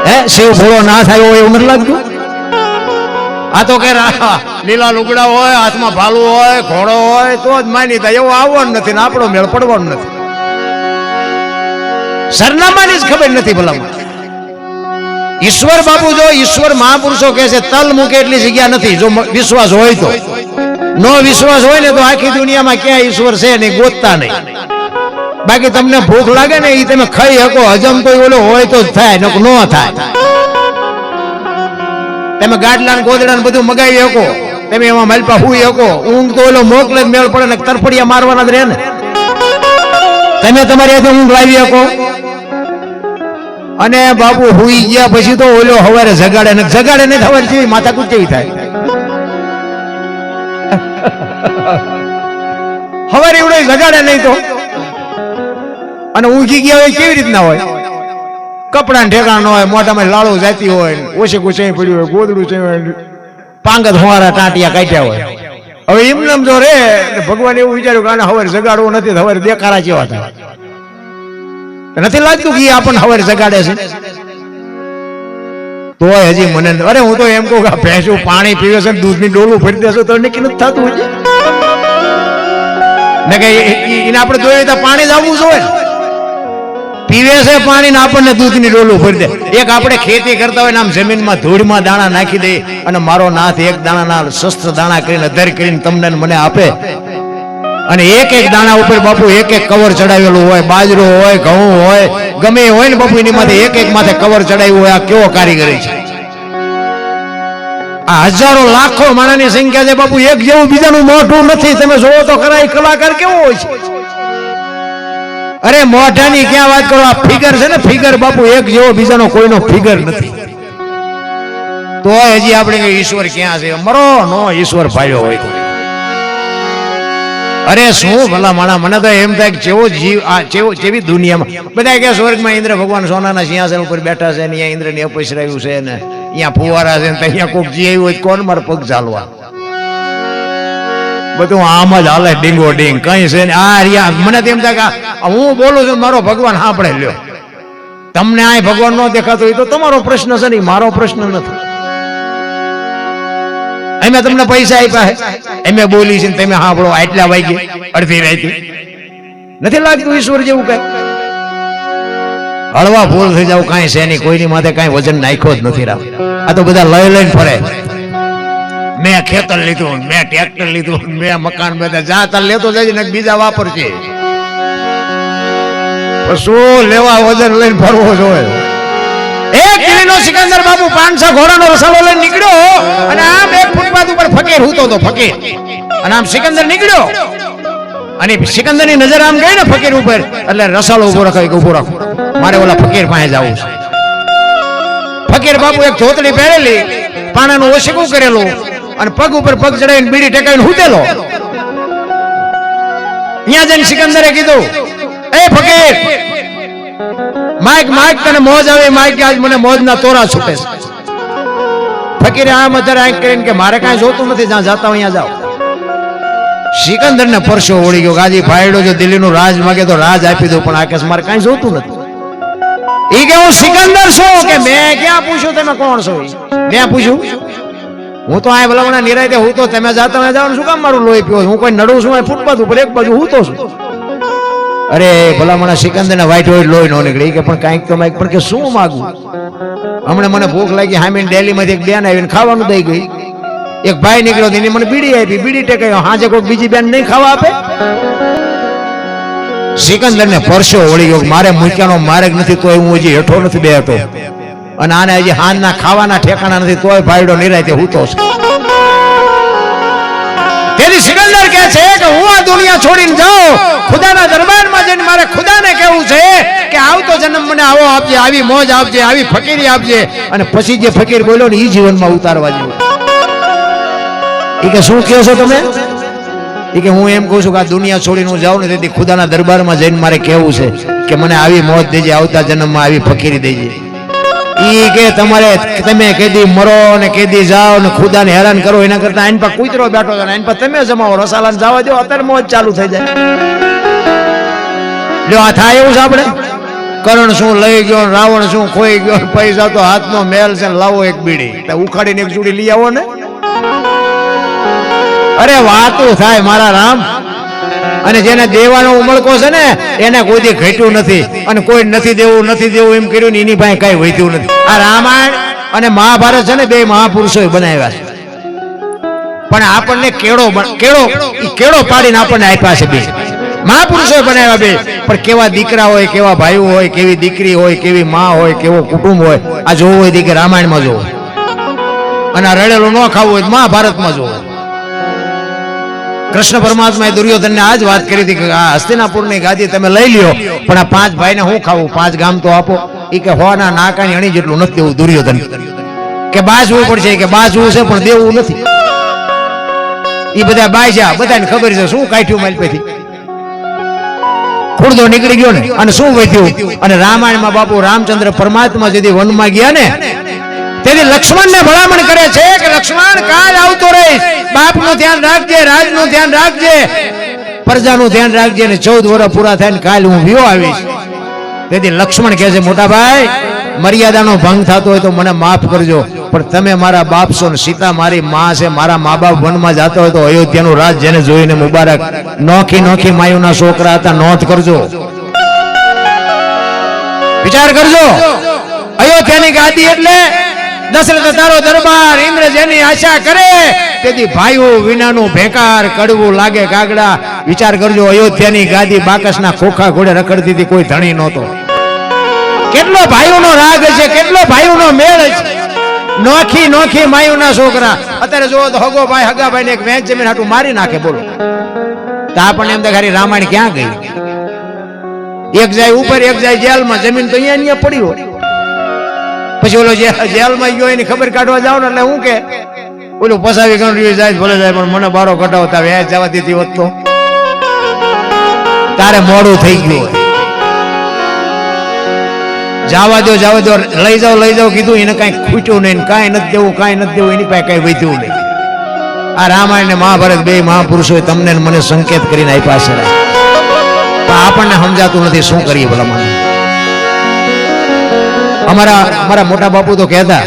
હે શિવ ભોળો ના થયો એવું નથી લાગતું? આ તો કે લીલા લુગડા હોય, હાથમાં ભાલું હોય, ઘોડો હોય તો જ માની થાય. એવું આવવાનું નથી ને આપણો મેળ પડવાનું નથી. સરનામાની જ ખબર નથી ભલામાં. ઈશ્વર બાપુ જો ઈશ્વર મહાપુરુષો કહે છે તલ મૂકે એટલી જગ્યા નથી. જો વિશ્વાસ હોય તો, નો વિશ્વાસ હોય ને તો આખી દુનિયામાં ક્યાં ઈશ્વર છે નહીં, ગોતતા નહીં. બાકી તમને ભૂખ લાગે ને એ તમે ખાઈ શકો, હજમ કોઈ ઓલો હોય તો જ થાય, ન થાય. તમે ગાડલા ગોદડા બધું મગાવી શકો, તમે એમાં માલપા હુઈ શકો. ઊંઘ તો ઓલો મોકલે મેળ પડે ને તરફડિયા મારવાના જ રહે ને. તમે તમારી હાથે ઊંઘ લાવી શકો અને બાપુ હુઈ ગયા પછી તો ઓલો હવારે જગાડે ને જગાડે નહીં. હવારે જેવી માથાકૂટ કેવી થાય? હવારે એવડે જગાડે નહીં તો અને ઊંઘી ગયા હોય કેવી રીતના હોય? કપડા ઠેકાણ હોય, મોઢામાં લાળો જાતી હોય, ઓછી કુચાઈ પડ્યું હોય, ગોદડું છે, પાંગત હોવારા ટાંટિયા કાઢ્યા હોય. હવે એમને જો રે ભગવાન એવું વિચાર્યું કે આને હવારે જગાડવું નથી, હવારે દેખાડા જેવા થાય. નથી લાગતું કે આપણને હવારે જગાડે છે? તોય હજી મને અરે હું તો એમ કહું કે ભેંસું પાણી પીવે છે, દૂધની ડોલું ભરી દેશો તો નક્કી નથી થતું હોય ને કે એને આપણે જોઈએ તો પાણી જ આવવું જોઈએ. પીવે છે પાણી ને આપણને દૂધની ડોલું ભરી દે. એક આપણે ખેતી કરતા હોય ને આમ જમીનમાં ધૂળમાં દાણા નાખી દે અને મારો નાથ એક દાણાના શસ્ત્ર દાણા કરીને અધર કરીને તમને મને આપે અને એક એક દાણા ઉપર બાપુ એક એક કવર ચડાવેલું હોય, બાજરો હોય, ઘઉં હોય, ગમે હોય ને બાપુ એની માથે એક એક માથે કવર ચડાવ્યું હોય. આ કેવો કારીગરી છે! આ હજારો લાખો માણસની સંખ્યા છે બાપુ, એક જેવું બીજાનું મોઢું નથી. તમે જોવો તો ખરા એ કલાકાર કેવો હોય છે. અરે મોઢાની ક્યાં વાત કરો, આ ફિગર છે ને ફિગર બાપુ, એક જેવો બીજાનો કોઈનો ફિગર નથી. તો હજી આપણે કે ઈશ્વર ક્યાં છે? મરો નો ઈશ્વર ભાઈઓ હોય તો. અરે શું ભલા માણા, મને તો એમ થાય કે જેવો જીવ આ જેવી દુનિયામાં બધા કે સ્વર્ગમાં ઇન્દ્ર ભગવાન સોનાના સિંહાસન ઉપર બેઠા છે ને અહીંયા ઇન્દ્રની અપસરાયું છે ને અહીંયા ફુવારા છે ને અહીંયા કોક જી આવ્યું હોય કોણ મારે પગ ચાલવા? બધું આમ જ હાલે ડીંગો ડીંગ, કઈ છે ને આ રિયા. મને તેમ થાય કે હું બોલું છું મારો ભગવાન સાંભળે લ્યો. તમને આ ભગવાન ન દેખાતો હોય તો તમારો પ્રશ્ન છે ને, મારો પ્રશ્ન નથી. અમે તમને પૈસા આપ્યા અમે બોલી છે તમે સાંભળો આટલા વાગે અડધી રાતે. નથી લાગતું ઈશ્વર જેવું કઈ? હળવા ભૂલ થઈ જાવ કાંઈ છે નહીં, કોઈની માથે કાંઈ વજન નાખ્યો જ નથી. રામ આ તો બધા લઈ લઈને ફરે. મેં ખેતર લીધું, મેં ટ્રેક્ટર લીધું, મેં મકાન બધા જાતા લેતો જાય ને બીજા વાપરશે. શું લેવા વજન લઈને ફરવો જોઈએ? એક દિલ્હીનો સિકંદર બાબુ 500 ઘોડાનો રસાલો લઈને નીકળ્યો અને આમ એક ફૂટપાથ ઉપર ફકીર હૂતો તો ફકીર. અને આમ સિકંદર નીકળ્યો અને સિકંદરની નજર આમ ગઈ ને ફકીર ઉપર એટલે રસાલો ઉભો રાખ્યો. ઉભો રાખો, મારે ઓલા ફકીર પાસે જવું છે. ફકીર બાબુ એક ધોતડી પહેરેલી, પાણાનું ઓશિકું કરેલું અને પગ ઉપર પગ ચડાવીને બીડી ટેકાવીને હૂતેલો. અહીંયા જઈને સિકંદરે કીધું, એ ફકીર માઈક માઈક તને મોજ આવે, માઈક આજ મને મોજના તોરા છૂટે છે. ફકીરે આમ અત્યારે આંખ કરીને કે મારે કાંઈ જોતું નથી, જ્યાં જાતા અહીંયા જાઓ. સિકંદરને પરસો ઓળી ગયો. ગાજી ભાઈડો જો દિલ્હીનું રાજ માંગે તો રાજ આપી દઉં, પણ આ કેસ મારે કાંઈ જોતું નથી. એ કે હું સિકંદર છું. કે મેં ક્યાં પૂછ્યું તમે કોણ છો? મેં પૂછ્યું? હું તો આ ભલામણા નિરાયતે હું તો તમે જાતા જાવ શું કામ મારું લોહી પીવો? હું કોઈ નડું છું ફૂટપાથ ઉપર એક બાજુ હું તો છું. અરે ભલામણા સિકંદરને વાઈટ હોય લોહી નો નીકળે. કે પણ કાંઈક તો માઈક પણ કે શું માગું? હમણાં મને ભૂખ લાગી, હામીને ડેલીમાંથી એક બેન આવીને ખાવાનું દઈ ગઈ. એક ભાઈ નીકળ્યો એને મને બીડી આપી, બીડી ટેકાયો. હાજે કોઈ બીજી બેન નહીં ખાવા આપે? સિકંદરને પરસો વળી ગયો. મારે મૂક્યાનો માર્ગ નથી તોય હું હજી હેઠો નથી બેઠો અને આને હજી હાંજના ખાવાના ઠેકાણા નથી તોય ભાઈડો નિરાયતે હૂતો છે. તેથી સિકંદર કહે છે કે હું આ દુનિયા છોડીને જાઉં, ખુદાના દરબારમાં જઈને મારે ખુદાને કહેવું છે કે આવતો જન્મ મને આવો આપજે, આવી મોજ આપજે, આવી ફકીરી આપજે. અને પછી જે ફકીર બોલ્યો ને એ જીવનમાં ઉતારવા જેવું. એ કે શું કહો છો તમે? એ કે હું એમ કહું છું કે આ દુનિયા છોડીને હું જાઉં ને તેથી ખુદાના દરબારમાં જઈને મારે કહેવું છે કે મને આવી મોજ દેજે, આવતા જન્મમાં આવી ફકીરી દેજે. ઈ કે તમારે તમે કેદી મરો ને કેદી જાઓ ને ખુદાને હેરાન કરો એના કરતા આઈન પર કૂતરો બેઠો છે ને આઈન પર તમે જમાવો, રસાલાને જવા દો, અત્યારે મોજ ચાલુ થઈ જાય. લ્યો આ થાય એવું છે આપણે? કરણ શું લઈ ગયો, રાવણ શું ખોઈ ગયો, પૈસા તો હાથનો મેલ છે, લાવો એક બીડી ઉખાડીને એક ચૂડી લઈ આવો ને. અરે વાતું થાય મારા રામ. અને જેને દેવાનો ઉમળકો છે ને એને કોઈ ઘટ્યું નથી અને કોઈ નથી દેવું એમ કર્યું ને એની પાસે કઈ વધ્યું નથી. આ રામાયણ અને મહાભારત છે ને બે મહાપુરુષોએ બનાવ્યા છે, પણ આપણને કેળો પાડીને આપણને આપ્યા છે. બે મહાપુરુષોએ બનાવ્યા બે, પણ કેવા દીકરા હોય, કેવા ભાઈઓ હોય, કેવી દીકરી હોય, કેવી માં હોય, કેવો કુટુંબ હોય. આ જોવું હોય કે રામાયણમાં જોવું અને આ રડેલું ન ખાવું હોય મહાભારતમાં જોવું. કૃષ્ણ પરમાત્માએ દુર્યોધનને આ જ વાત કરી હતી કે આ હસ્તિનાપુરની ગાદી તમે લઈ લ્યો, પણ આ 5 ભાઈને હું ખાવું, 5 ગામ તો આપો. એ કે હોના નાકાની અણી જેટલું નથી દેવું દુર્યોધન. કે બાજવું પડશે, કે બાજવું છે પણ દેવું નથી. એ બધા બાજ્યા, બધાને ખબર છે શું કાઢ્યું માલપેથી. ખુરદો નીકળી ગયો ને અને શું વધ્યું. અને રામાયણમાં બાપુ રામચંદ્ર પરમાત્મા જેથી વનમાં ગયા ને તેથી લક્ષ્મણને ભલામણ કરે છે કે લક્ષ્મણ કાલ આવતો રહીશ, બાપનું ધ્યાન રાખજે, રાજનું ધ્યાન રાખજે, પ્રજાનું ધ્યાન રાખજે ને 14 વર્ષ પૂરા થાય ને કાલ હું વિયો આવીશ. તેથી લક્ષ્મણ કહે છે મોટા ભાઈ મર્યાદાનો ભંગ થતો હોય તો મને માફ કરજો, પણ તમે મારા બાપ છો ને સીતા મારી માં છે, મારા મા બાપ વનમાં જતા હોય તો અયોધ્યાનું રાજ જેને જોઈને મુબારક. નોખી નોખી માયુના છોકરા હતા, નોંધ કરજો. વિચાર કરજો, અયોધ્યાની ગાદી એટલે દશરથ તારો દરબાર, ઇન્દ્ર જેની આશા કરે તેથી ભાઈઓ વિનાનું ભેકાર કડવું લાગે કાગડા. વિચાર કરજો, અયોધ્યાની ગાદી બાકસના ખોખા ઘોડે રખડતી હતી, કોઈ ધણી નહોતો. કેટલો ભાઈઓનો રાગ છે, કેટલો ભાઈઓનો મેળ છે. નોખી નોખી માયુના છોકરા અત્યારે જો તો હગો ભાઈ હગા ભાઈ ને એક વેચ જમીન હાટું મારી નાખે. બોલો તો આપણને એમ તો ખાલી રામાયણ ક્યાં ગઈ? એક જાય ઉપર, એક જાય જેલમાં. જમીન તો અહીંયા પડી હોય. પછી ઓલો જેલમાં ગયો એની ખબર કાઢવા જાવ ને એટલે હું કે ઓલું પસાવી ગણ જાય ભલે જાય, પણ મને બારો કટાવતા વેચ જવા દીધી હોત તો તારે મોડું થઈ ગયું હોય. જવા દો, લઈ જાઓ કીધું, એને કઈ ખૂટ્યું નહીં, કાંઈ નથી દેવું, કાંઈ નથી દેવું, એની પાસે કઈ વધ્યું નહીં. આ રામાયણ ને મહાભારત બે મહાપુરુષોએ તમને મને સંકેત કરીને આપ્યા છે, પણ આપણને સમજાતું નથી શું કરીએ ભલા મને. અમારા મોટા બાપુ તો કહેતા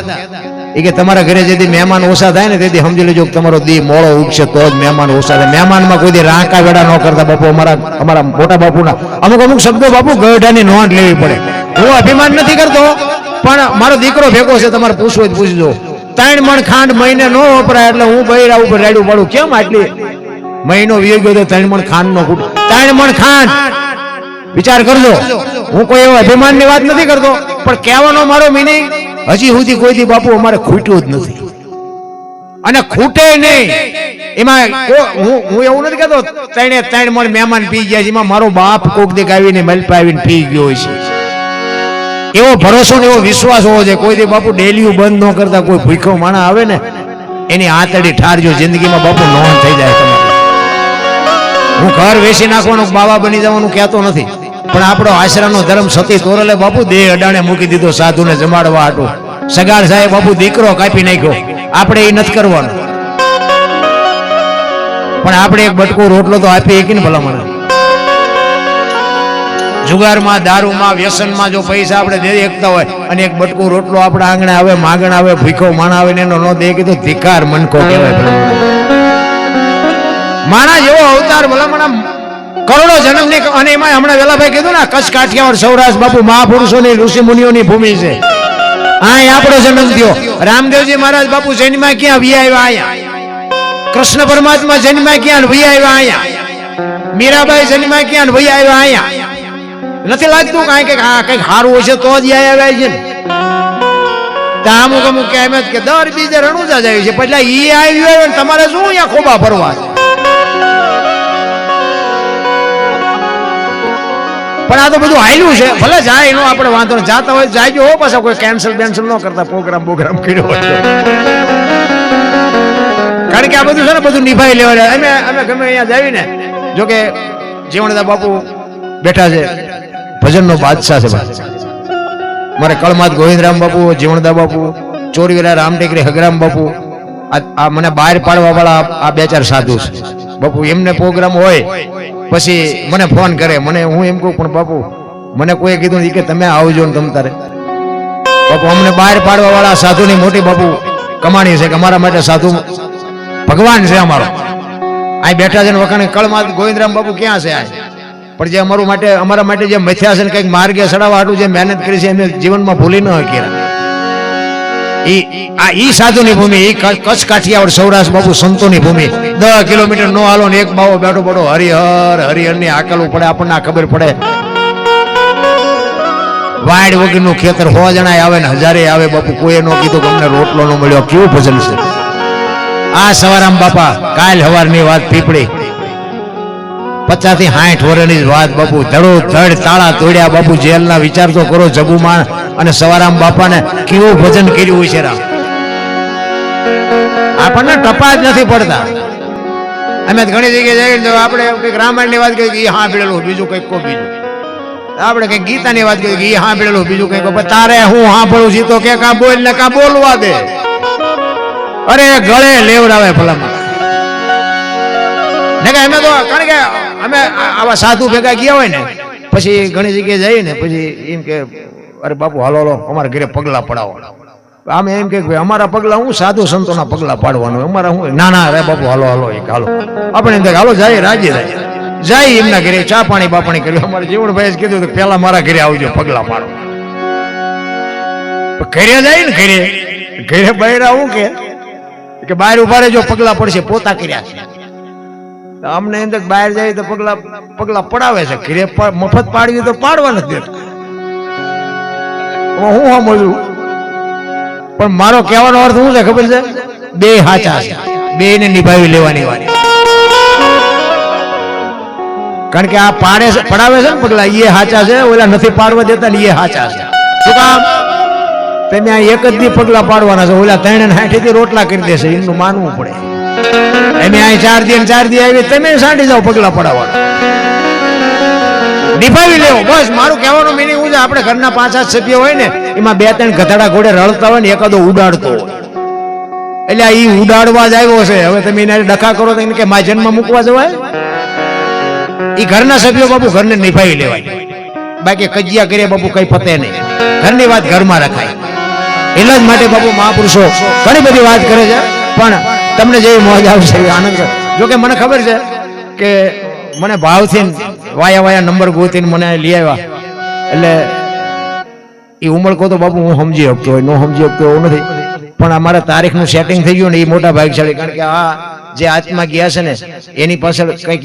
કે તમારા ઘરે જેથી મહેમાન ઓછા થાય ને તેથી સમજી લેજો કે તમારો દી મોળો ઉગશે તો જ મહેમાન ઓછા થાય. મહેમાનમાં કોઈ દી રાંકા વેડા ન કરતા બાપુ. અમારા મોટા બાપુના અમુક શબ્દો બાપુ ગઢાની નોંધ લેવી પડે. હું અભિમાન નથી કરતો, પણ મારો દીકરો ભેગો છે, તમારે પૂછવો જ પૂછજો. 3 મણ ખાંડ મહિને ન વપરાય એટલે હું બૈરા ઉપર રેડું પડું. કેમ આટલી મહિનો વી ગયો તો 3 મણ ખાંડ નો ખૂટ? 3 મણ ખાંડ. વિચાર કરજો, હું કોઈ એવો અભિમાન ની વાત નથી કરતો, પણ કહેવાનો મારો મિનિંગ હજી સુધી કોઈ દી બાપુ અમારે ખૂટ્યું જ નથી અને ખૂટે નહીં. એમાં હું એવું નથી કહેતો 3 મણ મહેમાન પી ગયા છે, એમાં મારો બાપ કોક દીક આવીને મલપા આવીને પી ગયો હોય છે. એવો ભરોસો ને એવો વિશ્વાસ હોવો છે. કોઈ દી બાપુ ડેલીયું બંધ ન કરતા કોઈ ભૂખો માણા આવે ને એની આતડી ઠારજો, જિંદગીમાં બાપુ નોંધ થઈ જાય તમારી. હું ઘર વેચી નાખવાનું બાવા બની જવાનું કહેતો નથી, પણ આપણો આશરાનો ધર્મ સતી તોરલે બાપુ દેહ અડાણે મૂકી દીધો સાધુને જમાડવા હાટું. સગાર સાહેબ બાપુ દીકરો કાપી નાખ્યો, આપણે એ નથી કરવાનું, પણ આપણે એક બટકો રોટલો તો આપી કે ને ભલા મને. જુગારમાં, દારૂમાં, વ્યસનમાં જો પૈસા આપણે દે એકતા હોય અને એક બટકું રોટલો આપણા આંગણે આવે, માગણ આવે, ભૂખો માણા આવે ને એનો ન દે કીધું ધિકાર મનકો કહેવાય. માણા જેવો અવતાર ભલામણ કરોડો જન્મની, અને એમાં હમણાં વેલાભાઈ કીધું ને કચ્છ કાઠિયાવાડ સૌરાષ્ટ્ર બાપુ મહાપુરુષોની ઋષિ મુનિઓની ભૂમિ છે. આ આપણો જન્મ થયો. રામદેવજી મહારાજ બાપુ જન્મા ક્યાં? વિયા આવ્યા અહીંયા. કૃષ્ણ પરમાત્મા જન્મા ક્યાં? વિયા આવ્યા અહીંયા. મીરાબાઈ જન્મા ક્યાં? વિયા આવ્યા અહીંયા. નથી લાગતું કઈ કઈક સારું હશે તો જ આવ્યા છે ને. અમુક કે એમ જ કે દર બીજે રણુજા જાય છે, પછી ઈ આવ્યું તમારે શું અહીંયા ખોબા ફરવા? પણ આ તો બધું હાલ્યું છે, ભલે જાય એનો આપણે વાંધો નહીં. જાતા હોય જાયજો હો, પાછા કોઈ કેન્સલ ન કરતા પ્રોગ્રામ કર્યો હોય. કારણ કે આ બધું છે ને બધું નિભાઈ લેવા. અમે ગમે અહીંયા જાવી ને, જોકે જીવણદા બાપુ બેઠા છે, ભજનનો બાદશાહ છે. મારે કળમાત ગોવિંદરામ બાપુ, જીવણદા બાપુ, ચોરવીરા રામટેકરી હગરામ બાપુ, આ મને બહાર પાડવા વાળા આ 2-4 સાધુ છે બાપુ. એમને પ્રોગ્રામ હોય પછી મને ફોન કરે, મને હું એમ કહું પણ બાપુ મને કોઈ કીધું કે તમે આવજો ને તમ તારે. બાપુ અમને બહાર પાડવા વાળા સાધુની મોટી બાપુ કમાણી છે કે અમારા માટે સાધુ ભગવાન છે અમારો. આ બેઠા છે ને વખાણે કળમાત ગોવિંદરામ બાપુ ક્યાં છે? આ પણ જે અમારા માટે જે મથ્યા છે ને કંઈક માર્ગે ચડાવવા હાટું જે મહેનત કરી છે એમને જીવનમાં ભૂલી ન શક્યા. ઈ સાધુની ભૂમિ, ઈ કચ્છ કાઠિયાવાડ સૌરાષ્ટ્ર બાપુ સંતોની ભૂમિ. 10 કિલોમીટર નો હાલો ને એક બાવો બેઠો બેઠો હરિહર ની આકલવું પડે, આપણને આ ખબર પડે. વાડ વગરનું ખેતર 100 જણા આવે ને 1000 આવે બાપુ. કોઈ ન કીધું કે અમને રોટલો ન મળ્યો. કેવું ભજન છે આ! સવારામ બાપા કાલ હવારની વાત પીપળી 50 થી 60 વર્ષની વાત બાપુ. ધડો ધડ તાળા તોડ્યા બાપુ જેલના. વિચાર તો કરો જગુમાન અને સવારામ બાપાને કેવું ભજન કર્યું છે. આપણને ટપા જ નથી પડતા. અમે ઘણી જગ્યાએ જઈએ આપણે કંઈક રામાયણની વાત કરી એ સાંભળેલું, બીજું કંઈક કો બીજું. આપણે કંઈક ગીતાની વાત કરી એ સાંભળેલું, બીજું કંઈક. તારે હું સાંભળું છું તો કે કાં બોલ ને કાં બોલવા દે. અરે ગળે લેવડાવે ભલામાં. અમે તો કારણ કે અમે આવા સાધુ ભેગા ગયા હોય ને પછી ઘણી જગ્યાએ જઈએ ને પછી એમ કે અરે બાપુ હાલો અમારા ઘરે પગલા પડાવો. આમે એમ કે અમારા પગલા હું સાધુ સંતોના પગલા પાડવાનું અમારા હું? ના અરે બાપુ હાલો આપણે એમ હાલો જાય રાજી જાય એમના ઘરે ચા પાણી બાપાણી કર્યું. અમારે જીવણભાઈ કીધું પેલા મારા ઘરે આવજો પગલા પાડો. ઘરે જાય ને ઘરે બહાર આવું કે બહાર ઉભા રહેજો પગલા પડશે પોતા કર્યા છે અમને એમ બહાર જાય તો પગલા પડાવે છે ઘરે મફત પાડવી તો પાડવા નથી દેતા હું સમજું પણ મારો કહેવાનો અર્થ શું છે ખબર છે બે હાચા છે બે ને નિભાવી લેવાની વાત કારણ કે આ પડાવે છે ને પગલા એ હાચા છે ઓલા નથી પાડવા દેતા ને એ હાચા છે શું કામ તમે આ એક જ દી પગલા પાડવાના છે ઓલા 360 થી રોટલા કરી દેશે એમનું માનવું પડે અમે આ 4 દી આવી તમે સાંડી જાઓ પગલા પડાવવાના નિભાવી લેવો બસ મારું કહેવાનું મીનિંગ હું છે આપણે ઘરના 5-8 સભ્યો હોય ને એમાં 2-3 ગધેડા ઘોડે રળતા હોય ને એકાદો ઉડાડતો હોય એટલે આ ઉડાડવા જ આવ્યો છે હવે તમે એને ડખા કરો તો એને કે મા જન્મ મૂકવા જવાય એ ઘરના સભ્યો બાપુ ઘરને નિભાવી લેવાય બાકી કજિયા કરીએ બાપુ કઈ પતે નહીં ઘરની વાત ઘરમાં રખાય એટલા જ માટે બાપુ મહાપુરુષો ઘણી બધી વાત કરે છે પણ તમને જેવી મોજ આવશે એ આનંદ જોકે મને ખબર છે કે મને ભાવથી વાયા નંબર ગોતીને મને લઈ આવ્યા એટલે એ ઉમળકો તો બાપુ હું સમજી શકતો હોય ન સમજી શકતો એવું નથી પણ અમારા તારીખનું સેટિંગ થઈ ગયું ને એ મોટા ભાગશાળી કારણ કે આ જે આત્મા ગયા છે ને એની પાછળ કંઈક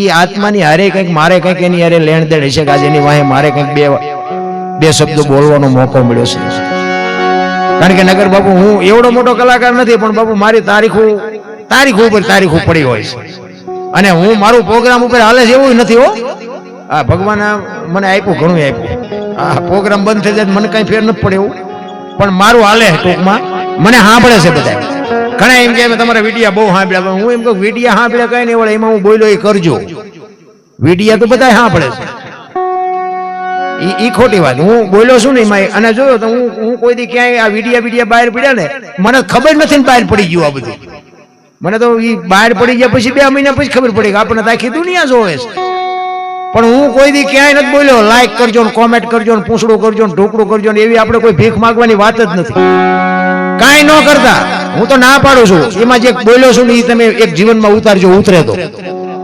એ આત્માની હારે કંઈક મારે કંઈક એની હારે લેણ દેણ હશે કે આજે એની વાહે મારે કંઈક બે શબ્દો બોલવાનો મોકો મળ્યો છે કારણ કે નગર બાપુ હું એવડો મોટો કલાકાર નથી પણ બાપુ મારી તારીખો પડી હોય છે અને હું મારું પ્રોગ્રામ ઉપર હાલે છે એવું નથી હો આ ભગવાન મને આપ્યું ઘણું આપ્યું આ પ્રોગ્રામ બંધ થઈ જાય મને કઈ ફેર નથી પડે એવું પણ મારું હાલે ટૂંકમાં મને સાંભળે છે બધા ઘણા એમ કે તમારા વિડિયા બહુ સાંભળ્યા હું એમ કહું વિડિયા સાંભળ્યા કઈ નહીં વળે એમાં હું બોલ્યો એ કરજો વિડિયા તો બધા સાંભળે છે ઈ ખોટી વાત હું બોલ્યો છું ને એમાં અને જોયો તો હું કોઈ દી ક્યાંય આ વિડિયા બહાર પડ્યા ને મને ખબર નથી ને બહાર પડી ગયું આ બધું મને તો ઈ બહાર પડી ગયા પછી 2 મહિના પછી ખબર પડી કે આપણને તો આખી દુનિયા જોવે છે પણ હું કોઈ દી ક્યાંય નથી બોલ્યો લાઈક કરજો ને કોમેન્ટ કરજો ને પૂછડું કરજો ને ઢોકળું કરજો ને એવી આપણે કોઈ ભીખ માંગવાની વાત જ નથી કાંઈ ન કરતા હું તો ના પાડું છું એમાં જે બોલ્યો છું ને એ તમે એક જીવનમાં ઉતારજો ઉતરે તો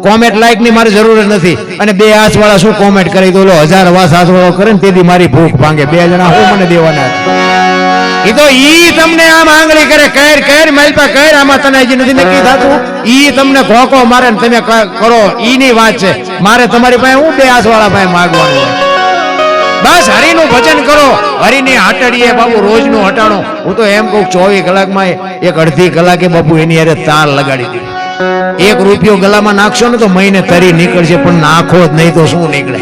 કોમેન્ટ લાઈક ની મારી જરૂર નથી અને 2 હાથ વાળા શું કોમેન્ટ કરી તો 1000 હાથ વાળો કરે ને તેથી મારી ભૂખ ભાંગે 2 જણા હું મને દેવાના એ તો ઈ તમને આમ આંગળી કરે કર માલપા કર આમાં તને હજી નથી નક્કી થતું ઈ તમને ઘોકો મારે ને તમે કરો ઈ ની વાત છે મારે તમારી પાસે હું 2 હાથ વાળા પાસે માંગવાનું બસ હરિનું ભજન કરો હરિની હાટડીએ બાપુ રોજનું હટાણું હું તો એમ કહું 24 કલાકમાં એક અડધી કલાકે બાપુ એની હારે તાર લગાડી દીધી 1 રૂપિયો ગલામાં નાખશો ને તો મહિને તરી નીકળશે પણ નાખો જ નહીં તો શું નીકળે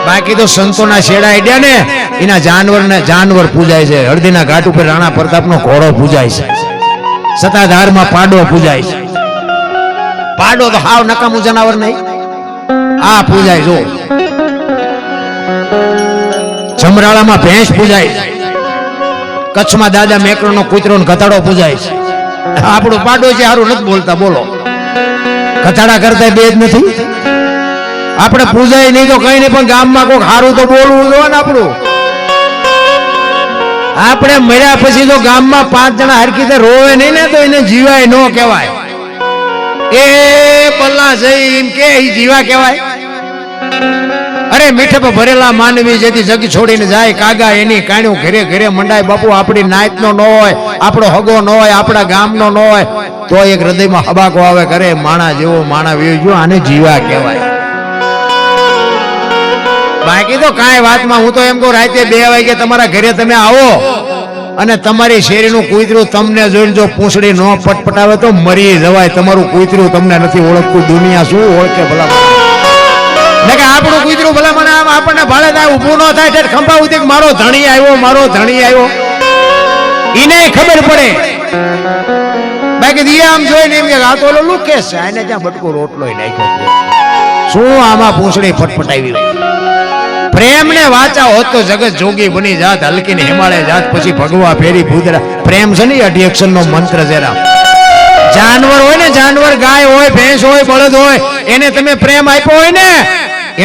બાકી તો સંતોના શેડા આડ્યા ને એના જાનવર પૂજાય છે હળદીના ઘાટ ઉપર રાણા પ્રતાપનો ઘોડો પૂજાય છે સતાધારમાં પાડો પૂજાય છે પાડો તો હાવ નકામું જનાવર નહીં આ પૂજાય જો જમરાળામાં ભેંસ પૂજાય છે કચ્છમાં દાદા મેકરનો કૂતરો ને ગધાડો પૂજાય છે આપણું પાડો છે હારું નથી બોલતા બોલો ગધાડા કરતા બે જ નથી આપણે પૂજાય નહીં તો કઈ નહીં પણ ગામમાં કોઈ હારું તો બોલવું જોઈએ ને આપણું આપણે મર્યા પછી તો ગામમાં 5 જણા હરખી રીતે રોવે નહીં ને તો એને જીવાય ન કહેવાય એ પલ્લા જઈ એમ કે જીવા કહેવાય અરે મીઠે પર ભરેલા માનવી જેથી જગ છોડીને જાય કાગા એની કાણ્યું ઘરે ઘરે મંડાય બાપુ આપણી નાતનો ન હોય આપણો હગો ન હોય આપણા ગામનો ન હોય તો એક હૃદયમાં હબાકો આવે કરે માણા જેવો માણા વેજો આને જીવા કહેવાય બાકી તો કાંઈ વાતમાં હું તો એમ કહું રાતે 2 વાગે તમારા ઘરે તમે આવો અને તમારી શેરીનું કૂતરું તમને જોઈને જો પૂંછડી ન પટપટાવે તો મરી જવાય તમારું કૂતરું તમને નથી ઓળખતું દુનિયા શું ઓળખે ભલા કે આપણું કૂતરું ભલા મને આમ આપણને ભાડે થાય ઊભું ન થાય એટલે ખંભા ઉધી મારો ધણી આવ્યો એને ખબર પડે બાકી દિયા આમ જોઈને એમ કે આ તો ઓલો લુકે છે એને ત્યાં બટકો રોટલો નાખ્યો શું આમાં પૂંછડી ફટફટાવી પ્રેમ ને વાચા હોત તો જગત જોગી બની જાત હલકીને હિમાલય જાત પછી ભગવા ફેરી ભૂતરા પ્રેમ છે ને 8 નો મંત્ર જરા જાનવર હોય ને જાનવર ગાય હોય ભેંસ હોય બળદ હોય એને તમે પ્રેમ આપ્યો હોય ને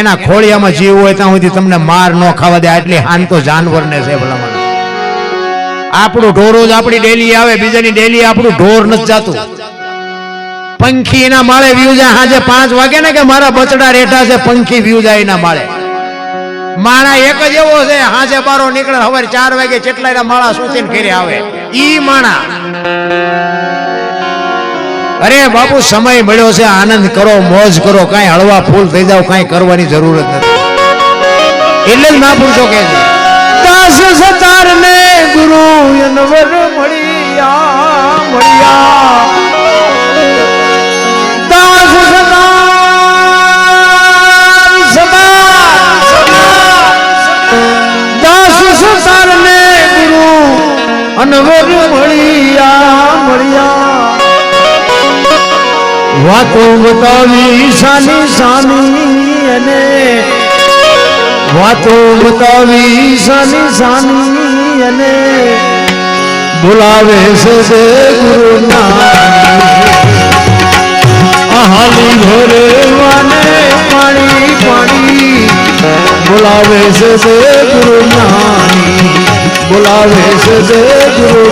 એના ખોળિયામાં જીવ હોય ત્યાં સુધી તમને માર ન ખાવા દે આટલી હાન તો જાનવર ને છે ભલામણ આપણું ઢોર જ આપણી ડેલી આવે બીજાની ડેલી આપણું ઢોર નથી જાતું પંખી એના માળે વ્યૂ જાય સાંજે 5 વાગે ને કે મારા બચડા રેઠા છે પંખી વ્યૂ જાય એના માળે માણા એક જ એવો છે, હાજે બારો નીકળે સવારે 4 વાગે કેટલાયના માળા સૂતીને ઘરે આવે, ઈ માણા. અરે બાપુ સમય મળ્યો છે, આનંદ કરો, મોજ કરો, કાંઈ હળવા ફૂલ થઈ જાવ, કાંઈ કરવાની જરૂર જ નથી. એટલે જ મહાપુરુષો કહે છે, દાસ સતાર ને ગુરુ અનવર મળ્યા મળ્યા, દાસ સતાર ને ગુરુ અનવર મળ્યા મળ્યા, વાતો બતાવી સાની સાની અને વાતો બતાવી સાની સાની અને બોલાવે છે તે ગુરુ હાલી ઘરે વાને પાણી પાણી, બોલાવે છે તે ગુરુ બોલાવે છે તે ગુરુ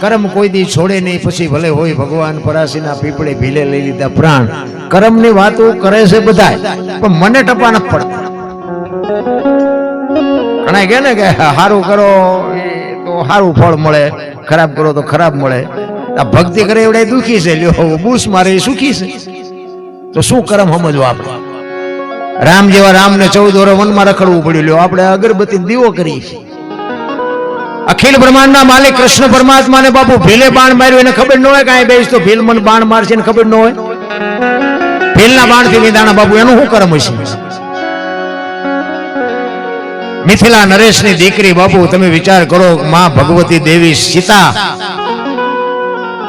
કરમ કોઈ દી છોડે નહીં, પછી ભલે હોય ભગવાન પરાશીના પીપળે ભીલે લઈ લીધા પ્રાણ. કરમની વાતો કરે છે બધા, પણ મને ટપા નથી પડતા. ઘણા કહે ને કે સારું કરો તો સારું ફળ મળે, ખરાબ કરો તો ખરાબ મળે. આ ભક્તિ કરે એવડે દુખી છે, લ્યો બૂસ મારે એ સુખી છે. તો શું કરમ સમજવો આપણે? રામ જેવા રામને 14 વર્ષ વનમાં રખડવું પડ્યું, લ્યો આપણે અગરબત્તી દીવો કરી છે. અખિલ બ્રહ્માંડના માલિક કૃષ્ણ પરમાત્માને બાપુ ભીલે બાણ માર્યું, એને ખબર ન હોય કાંઈ બેસ તો ભીલ મને બાણ મારશે એને ખબર ન હોય. ભીલના બાણથી વિદાણા બાપુ એનું શું કરમ હશે? મિથિલા નરેશની દીકરી બાપુ તમે વિચાર કરો, માં ભગવતી દેવી સીતા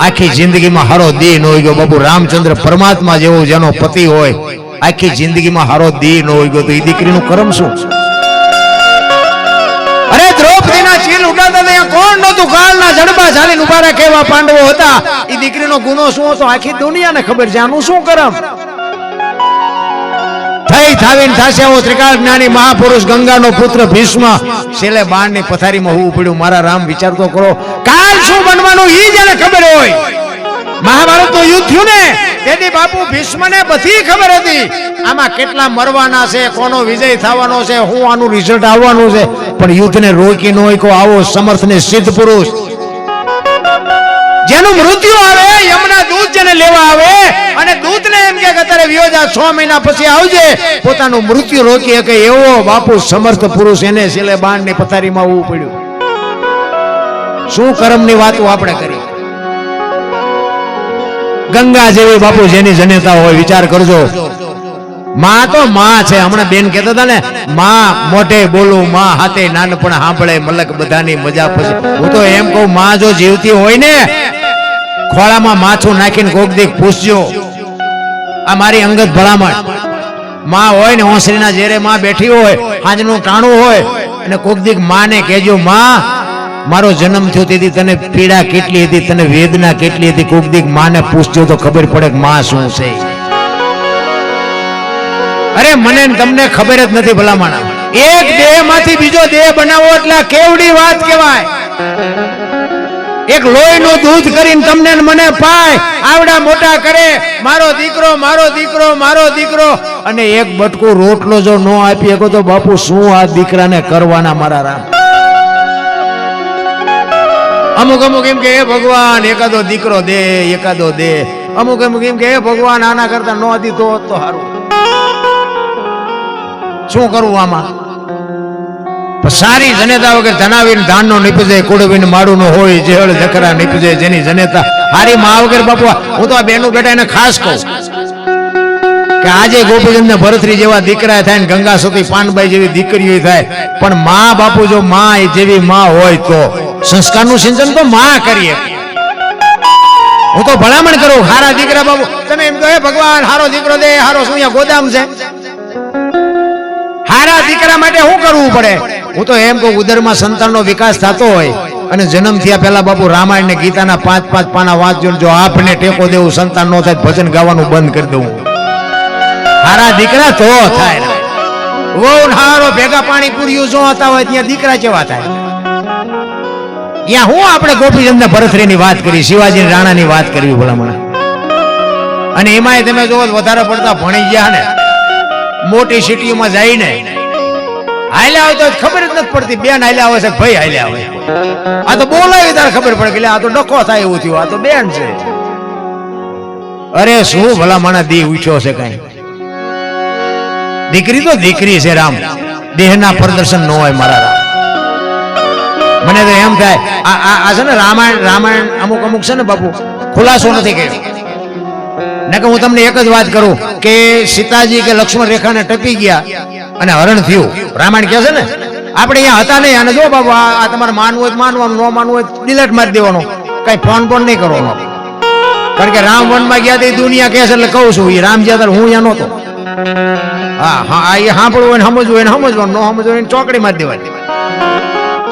આખી જિંદગીમાં હારો દી ન હોય ગયો બાપુ. રામચંદ્ર પરમાત્મા જેવો જેનો પતિ હોય, આખી જિંદગીમાં હારો દી ન હોય ગયો, તો એ દીકરીનું કરમ શું? અરે દ્રૌપદીના ચીલ ઉડાતા ત્યાં કોણ નહોતું? કાળના જડબા ચાલીને ઉભા રહે કેવા પાંડવો હતા. એ દીકરીનો ગુનો શું હતો આખી દુનિયાને ખબર છે. આનું શું કરમ? થઈ થાવીને થાશે એવો ત્રિકાળ જ્ઞાની મહાપુરુષ ગંગાનો પુત્ર ભીષ્મ છેલ્લે બાણની પથારીમાં હોવું પડ્યું. મારા રામ વિચાર તો કરો, કાલ શું બનવાનું ઈ જેને ખબર હોય. મહાભારતનું યુદ્ધ થયું ને તેથી બાપુ ભીષ્મને બધી ખબર હતી આમાં કેટલા મરવાના છે, કોનો વિજય થવાનો છે, હું આનું રિઝલ્ટ આવવાનું છે, પણ યુદ્ધને રોકી નો કો આવો સમર્થ ને સિદ્ધ પુરુષ જેનું મૃત્યુ આવે યમના દૂત જેને લેવા આવે અને દૂતને એમ કે અત્યારે વિયોજા 6 મહિના પછી આવજે પોતાનું મૃત્યુ રોકી શકે એવો બાપુ સમર્થ પુરુષ એને છેલ્લે બાણની પથારીમાં આવવું પડ્યું. શું કર્મની વાતો આપણે કરી. ગંગા જેવી બાપુ જેની જનેતા હોય વિચાર કરજો. માં તો માં છે. હમણાં બેન કહેતા હતા ને માં મોઢે બોલું માં હાથે નાનપણ સાંભળે મલક બધાની મજા પછી. હું તો એમ કહું માં જો જીવતી હોય ને ખોળામાં માથું નાખીને કોક દીક પૂછજો. આ મારી અંગત ભલામણ. માં હોય ને ઓસરીના જેરે માં બેઠી હોય આજનું ટાણું હોય અને કોક દીક માને કહેજો માં મારો જન્મ થયો તેથી તને પીડા કેટલી હતી, તને વેદના કેટલી હતી, કોક દીક માને પૂછજો તો ખબર પડે કે માં શું છે. અરે મને તમને ખબર જ નથી ભલામણા. એક દેહ માંથી બીજો દેહ બનાવો એટલે કેવડી વાત કહેવાય. એક લોહીનું દૂધ કરીને તમને મને પાય આવડા મોટા કરે મારો દીકરો મારો દીકરો મારો દીકરો અને એક બટકું રોટલો જો ન આપી શકો તો બાપુ શું આ દીકરાને કરવાના મારા રામ. અમુક અમુક એમ કે હે ભગવાન એકાદો દીકરો દે એકાદો દે. અમુક અમુક એમ કે હે ભગવાન આના કરતા ન દીધો તો સારું. શું કરવું આમાં? સારી જનેતા વગર ધનાવીને ધાનનો નીપજે કુડવીને માડું નો હોય જેહળ જખરા નીપજે જેની જનેતા હારી માં વગર બાપુ. હું તો આ બેનું બેટા એને ખાસ કહું કે આજે ગોપીચંદ ને ભરતરી જેવા દીકરા થાય ને ગંગા સતી પાનબાઈ જેવી દીકરીઓ થાય પણ માં બાપુ જો માં જેવી માં હોય તો સંસ્કારનું સિંચન તો માં કરીએ. હું તો ભલામણ કરું હારા દીકરા બાપુ તમે એમ કહો હે ભગવાન હારો દીકરો દે હારો શું અહીંયા ગોદામ છે. હારા દીકરા માટે શું કરવું પડે? હું તો એમ કહું ઉદરમાં સંતાનનો વિકાસ થતો હોય અને જન્મ થયા પહેલા બાપુ રામાયણ ને ગીતાના 5-5 પાના વાંચજો. જો આપને ટેકો દેવું સંતાન નો થાય ભજન ગાવાનું બંધ કરી દઉં. હારા દીકરા તો થાય. વહુ હારો ભેગા પાણી પૂર્યું જો હતા હોય ત્યાં દીકરા કેવા થાય. ત્યાં હું આપણે ગોપીચંદ ભરતરીની વાત કરી, શિવાજી રાણાની વાત કરવી ભલામણ. અને એમાંય તમે જો વધારે પડતા ભણી ગયા ને મોટી સિટીમાં જઈને હાલ્યા આવે તો ખબર જ નથી પડતી બેન હાલ્યા આવે છે ભાઈ હાલ્યા આવે. આ તો બોલાવી તારે ખબર પડે કે આ તો ડખો થાય એવું થયું, આ તો બેન છે. અરે શું ભલામણ દી ઉઠ્યો છે કઈ. દીકરી તો દીકરી છે રામ. દેહના પ્રદર્શન ન હોય મારા રામ. મને તો એમ થાય આ છે ને રામાયણ અમુક અમુક છે ને બાપુ ખુલાસો નથી કર્યો. નકે હું તમને એક જ વાત કરું કે સીતાજી કે લક્ષ્મણ રેખાને ટપી ગયા અને હરણ થયું. રામાયણ કહે છે ને આપણે અહીંયા હતા નહીં. અને જો બાબુ આ તમારે માનવું હોય માનવાનું, ન માનવું હોય ડિલેટ મારી દેવાનો, કઈ ફોન પણ નહીં કરવાનો. કારણ કે રામ વનમાં ગયા તે દુનિયા કહે છે એટલે કહું છું એ રામ જ્યાં હું અહીંયા નહોતો. હા હા એ સાંભળવું હોય સમજવું હોય સમજવાનું, ન સમજવું હોય ચોકડી મારી દેવાની.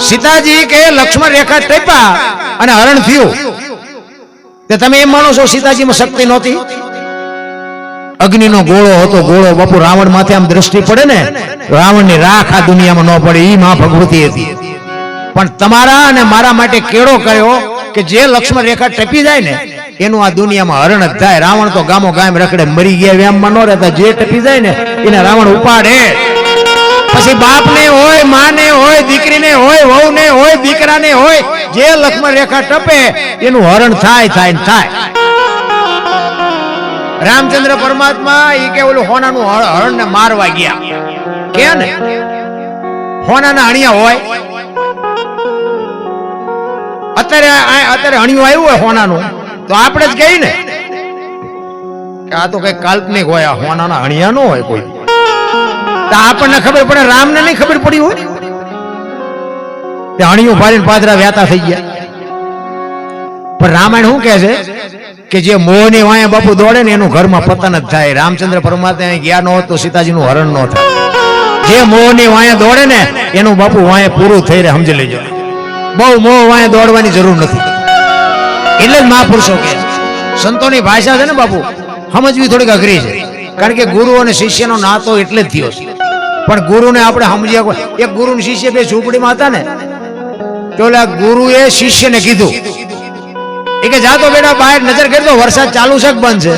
સીતાજી કે લક્ષ્મણ રેખા ટપ્યા અને હરણ થયું. તમે એમ માનો છો સીતાજીમાં શક્તિ નહોતી? અગ્નિનો ગોળો હતો. ગોળો બાપુ રાવણ માથે આમ દ્રષ્ટિ પડે ને રાવણની રાખ આ દુનિયામાં ન પડે એ માં ભગવતી હતી. પણ તમારા અને મારા માટે કેળો કર્યો કે જે લક્ષ્મણ રેખા ટપી જાય ને એનું આ દુનિયામાં હરણ જ થાય. રાવણ તો ગામો ગામ રખડે, મરી ગયા વ્યામમાં ન રહેતા. જે ટપી જાય ને એને રાવણ ઉપાડે. પછી બાપને હોય માને હોય દીકરીને હોય વહુને હોય દીકરાને હોય જે લક્ષ્મણ રેખા ટપે એનું હરણ થાય થાય થાય. રામચંદ્ર પરમાત્મા એ કે ઓલું હોનાનું હરણ ને મારવા ગયા કે ને હોનાના હણિયા હોય. અત્યારે હણિયું આવ્યું હોય હોનાનું તો આપણે જ કહી ને કે આ તો કઈ કાલ્પનિક હોય, આ હોનાના હણિયા નો હોય કોઈ. તો આપણને ખબર પડે, રામને નહીં ખબર પડી હોય. હણિયું ફાડીને પાદરા વ્યાતા થઈ ગયા. પણ રામાયણ શું કહે છે કે જે મોહની વાયા બાપુ દોડે ને એનું ઘરમાં પતન જ થાય. રામચંદ્ર પરમાત્મા ગયા ન હોત તો સીતાજીનું હરણ ન થાય. જે મોહની વાયા દોડે ને એનું બાપુ વાયા પૂરું થઈ રહે. સમજી લેજો, બહુ મોહ વાયા દોડવાની જરૂર નથી. એટલે જ મહાપુરુષો કે સંતોની ભાષા છે ને બાપુ સમજવી થોડીક અઘરી છે. કારણ કે ગુરુ અને શિષ્યનો નાતો એટલે જ થયો છે. પણ ગુરુને આપણે સમજ્યા. એક ગુરુ ને શિષ્ય બે ઝૂંપડીમાં હતા ને તો ઓલા ગુરુએ શિષ્યને કીધું એ કે જાતો બેટા બહાર નજર કરતો વરસાદ ચાલુ છે કે બંધ છે.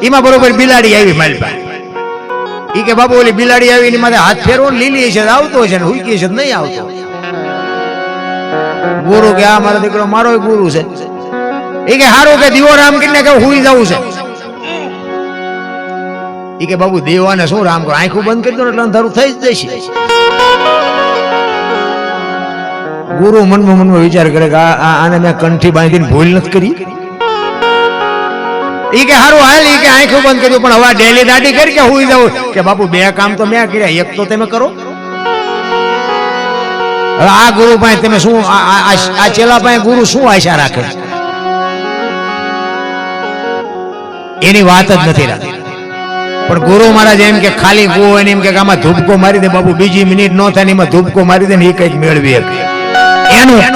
એમાં બરોબર બિલાડી આવી મારી પાસે. એ કે બાપુ ઓલી બિલાડી આવી એની માથે હાથ ફેરવો ને લીલી છે આવતો છે ને હુકી છે નહીં આવતો. ગુરુ કે આ મારો દીકરો મારો ગુરુ છે. એ કે હારું કે દીવો રામ કરીને કે હુઈ જવું છે. એ કે બાબુ દેવાને શું રામ કરો, આંખું બંધ કરી દો એટલે અંધારું થઈ જ જશે. ગુરુ મનમાં વિચાર કરે કે આને મેં કંઠી બાંધીને ભૂલ નથી કરી. ઈ કે હારું હાલ, ઈ કે આંખું બંધ કર્યું પણ હવે ડેલી દાઢી કરી કે હુઈ જવું. કે બાપુ બે કામ તો મેં કર્યા, એક તો તમે કરો. હવે આ ગુરુ પાસે તમે શું, આ ચેલા પાસે ગુરુ શું આશા રાખે? એની વાત જ નથી રાખતી. પણ ગુરુ મહારાજ એમ કે ખાલી ગો એને એમ કે આમાં ધૂપકો મારી દે બાપુ, બીજી મિનિટ ન થાય એમાં ધૂપકો મારી દે ને એ કઈક મેળવી શકે.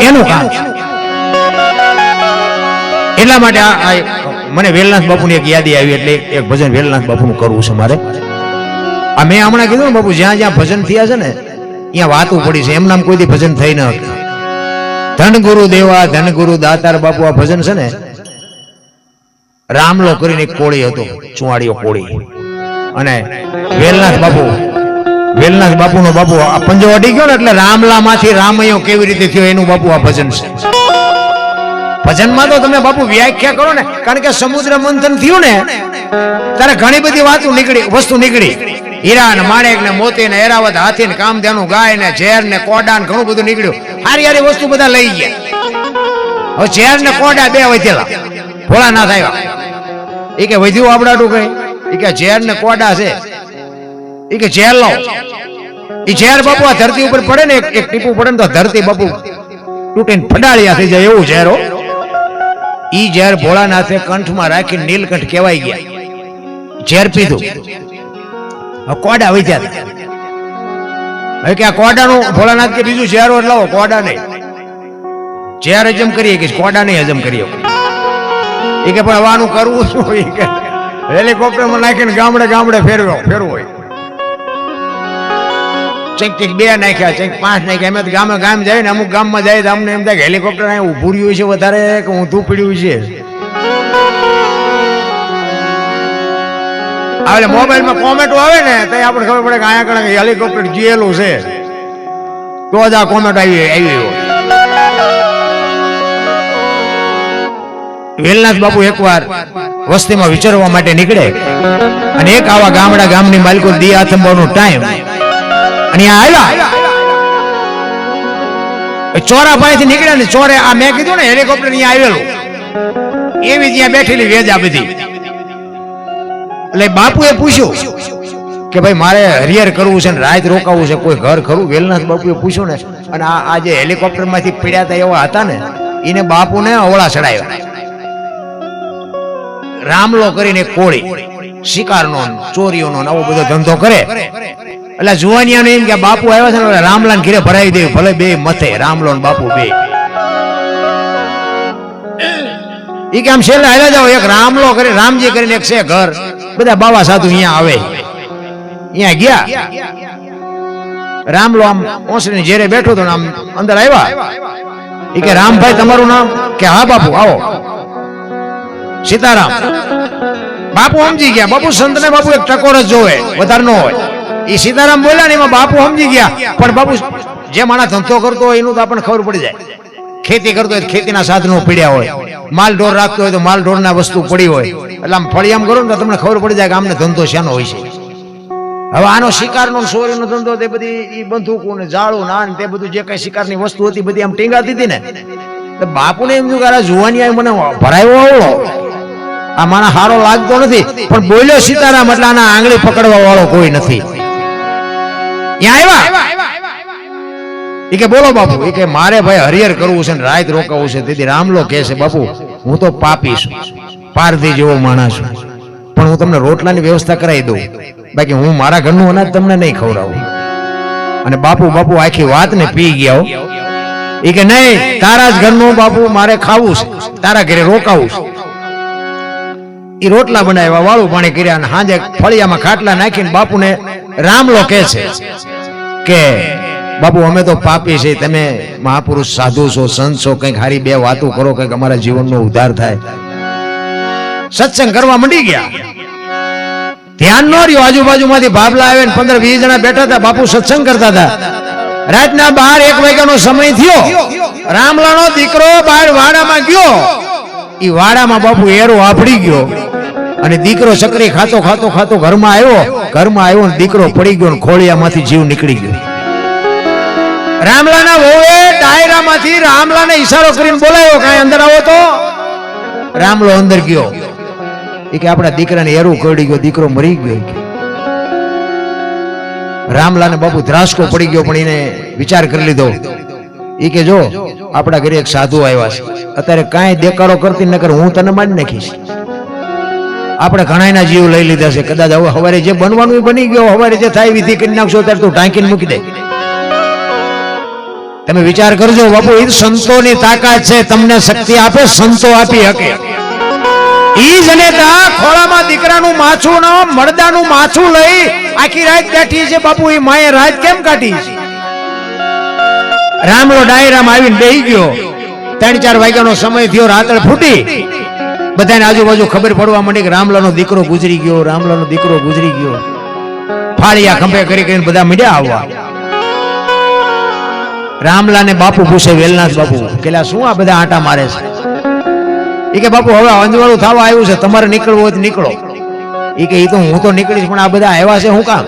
એનું કામ. એટલા માટે મને વેલનાથ બાપુની એક યાદી આવી એટલે એક ભજન વેલનાથ બાપુનું કરવું છે મારે. આ મેં હમણાં કીધું ને બાપુ, જ્યાં જ્યાં ભજન થયા છે ને ત્યાં વાતું પડી છે. એમ નામ કોઈ ભજન થઈ ન હતું. ધન ગુરુ દેવા ધન ગુરુ દાતાર બાપુ આ ભજન છે ને, રામલો કરીને એક કોળી હતો, ચુવાડીઓ કોળી. અને વેલનાથ બાપુનો બાપુ આ પંજો અડી ગયો ને એટલે રામલા માંથી રામયો કેવી રીતે થયો એનું બાપુ આ ભજન છે. ભજનમાં તો તમે બાપુ વ્યાખ્યા કરો ને, કારણ કે સમુદ્ર મંથન થયું ને ત્યારે ઘણી બધી વસ્તુ નીકળી. હીરા ને માણેક ને મોતી ને એરાવત હાથી ને કામધેનુ ગાય ને ઝેર ને કોડા ને ઘણું બધું નીકળ્યું. હારી હારી વસ્તુ બધા લઈ ગયા. હવે ઝેર ને કોડા બે વધેલા, ભોળાનાથ આવ્યા. એ કે વધ્યું આપડાટું કઈ? એ કે ઝેર ને કોડા છે. એ કે ઝેર લો. એ ઝેર બાપુ આ ધરતી ઉપર પડે ને, એક ટીપું પડે ને તો ધરતી બાપુ તૂટીને ફડાળિયા થઈ જાય એવું ઝેર. ઈ ઝેર ભોળાનાથે કંઠમાં રાખીને નીલકંઠ કહેવાય ગયા. ઝેર પીધું, કોડા વધ્યા. હવે કે આ કોડાનું ભોળાનાથ કે બીજું ઝેર લાવો, કોડા નહીં. ઝેર હજમ કરીએ કે કોડા નહીં હજમ કરીએ. એ કે પણ હવાનું કરવું શું? એ કે હેલિકોપ્ટરમાં નાખીને ગામડે ગામડે ફેરવું હોય. ચેક બે નાખ્યા, ચેક 5 નાખ્યા. અમે ગામે ગામ જાય ને, અમુક ગામમાં જાય તો અમને એમ થાય કે હેલિકોપ્ટર અહીં ઊભું રહ્યું છે વધારે કે ઊંધું પડ્યું છે. હવે મોબાઈલમાં કોમેન્ટો આવે ને તો આપણે ખબર પડે કે અહીંયા કણે હેલિકોપ્ટર જીએલું છે તો જ આ કોમેન્ટ આવી. વેલનાથ બાપુ એકવાર વસ્તીમાં વિચારવા માટે નીકળે અને એક આવા ગામની માલિકો દી આથંબાનો ટાઈમ અને આવ્યા. ચોરા પાસેથી નીકળ્યા ને ચોરે આ મેં કીધું ને હેલિકોપ્ટર અહીંયા આવેલું એવી ત્યાં બેઠેલી વેજા બધી. એટલે બાપુએ પૂછ્યું કે ભાઈ મારે હરિયર કરવું છે ને રાત રોકાવું છે, કોઈ ઘર ખરું? વેલનાથ બાપુએ પૂછ્યું ને, અને આ જે હેલિકોપ્ટર માંથી પીડ્યા હતા એવા હતા ને, એને બાપુને અવળા ચડાવ્યા. રામલો કરીને કોળી શિકારનો ચોરીઓનો આવો બધો ધંધો કરે. એટલે જુવાનિયાને એમ કે બાપુ આવ્યા છે ને રામલાને ઘીરે ભરાવી દે, ભલે બે મથે રામલો ને બાપુ બે. એ કે આમ છેલ્લે હાલ્યા જાઓ, એક રામલો કરી રામજી કરીને એક છે ઘર, બધા બાવા સાધુ અહીંયા આવે. અહીંયા ગયા, રામલો આમ ઓસરીની જેરે બેઠો હતો ને આમ અંદર આવ્યા. એ કે રામભાઈ તમારું નામ? કે હા બાપુ આવો. સીતારામ. બાપુ સમજી ગયા. બાપુ સંતને બાપુ એક ટકોર જ જોવે, વધારે ન હોય. એ સીતારામ બોલ્યા ને એમાં બાપુ સમજી ગયા. પણ બાપુ જે માણસ ધંધો કરતો હોય એનું તો આપણને ખબર પડી જાય. ખેતી કરતો હોય ખેતીના સાધનો પડ્યા હોય, માલ ઢોર રાખતો હોય તો માલ ઢોરના વસ્તુ પડી હોય. એટલે આમ ફળિયામ કરો ને તો તમને ખબર પડી જાય કે આમને ધંધો શાનો હોય છે. હવે આનો શિકારનો ચોરીનો ધંધો તે બધી બંદૂકો ને જાળું ના તે બધું જે કઈ શિકારની વસ્તુ હતી બધી આમ ટીંગાતી હતી ને, તો બાપુને એમ થયું કે આ જુવાની મને ભરાયો આવડો, આ મારા હારો લાગતો નથી. પણ બોલ્યો સીતારામ એટલે આના આંગળી પકડવા વાળો કોઈ નથી. એ કે બોલો બાપુ. એ કે મારે ભાઈ હરિયર કરવું છે ને રાત રોકાવું છે. તેથી રામલો કહે છે બાપુ હું તો પાપી છું, પારધી જેવો માણસ છું, પણ હું તમને રોટલાની વ્યવસ્થા કરાવી દઉં, બાકી હું મારા ઘરનું અનાજ તમને નહીં ખવડાવું. અને બાપુ આખી વાત ને પી ગયા. એ કે નહીં, તારા જ ઘરનું બાપુ મારે ખાવું છે, તારા ઘરે રોકાવું છે. એ રોટલા બનાવ્યા, વાળું પાણી કર્યા અને સાંજે ફળિયામાં ખાટલા નાખીને બાપુને રામલો કહે છે કે બાપુ અમે તો પાપી છે, તમે મહાપુરુષ સાધુ છો, સંત છો, કંઈક હારી બે વાતો કરો, કંઈક અમારા જીવનનો ઉદ્ધાર થાય. સત્સંગ કરવા મંડી ગયા. ધ્યાન ન રહ્યું, આજુબાજુમાંથી બાબલા આવે ને 15-20 જણા બેઠા હતા, બાપુ સત્સંગ કરતા હતા. રાતના 12-1 વાગ્યાનો સમય થયો. રામલાનો દીકરો બહાર વાડામાં ગયો. એ વાડામાં બાપુ એરો આપડી ગયો અને દીકરો ચકરી ખાતો ખાતો ખાતો ઘરમાં આવ્યો ને દીકરો પડી ગયો ને ખોળિયામાંથી જીવ નીકળી ગયો. રામલાના વહુએ ડાયરામાંથી રામલાને ઈશારો કરીને બોલાવ્યો, કાંઈ અંદર આવો તો. રામલો અંદર ગયો. એ કે આપણા દીકરાને એરું કરડી ગયો, દીકરો મરી ગયો. રામલાને બાપુ ધ્રાસકો પડી ગયો, પણ એને વિચાર કરી લીધો. એ કે જો આપણા ઘરે એક સાધુ આવ્યા છે, અત્યારે કાંઈ દેકારો કરતી નકર હું તને મારી નાખીશ. આપણે ઘણાના જીવ લઈ લીધા છે, કદાચ હવે સવારે જે બનવાનું એ બની ગયો, સવારે જે થાય વિધિ કરી નાખશો ત્યારે તું ટાંકીને મૂકી દે. તમે વિચાર કરજો બાપુ, એ સંતોની તાકાત છે, તમને શક્તિ આપે, સંતો આપી શકે. ઈ જનેતા ખોળામાં દીકરાનું માછું ન મળદાનું માછું લઈ આખી રાત બેઠી છે. બાપુ એ માએ રાત કેમ કાઢી? રામલો ડાયરામાં આવીને બેહી ગયો. 3-4 વાગ્યાનો સમય થયો, રાતળ ફૂટી. બધાને આજુબાજુ ખબર પડવા માંડી કે રામલાનો દીકરો ગુજરી ગયો, રામલાનો દીકરો ગુજરી ગયો. ફાળિયા ખંભે કરી કરીને બધા મીડ્યા આવવા. રામલાને બાપુ પૂછે, વેલનાથ બાપુ કેલા શું આ બધા આંટા મારે છે? એ કે બાપુ હવે અંજવાળું થવા આવ્યું છે, તમારે નીકળવું હોય તો નીકળો. એ કે તો હું તો નીકળીશ, પણ આ બધા આવ્યા છે શું કામ?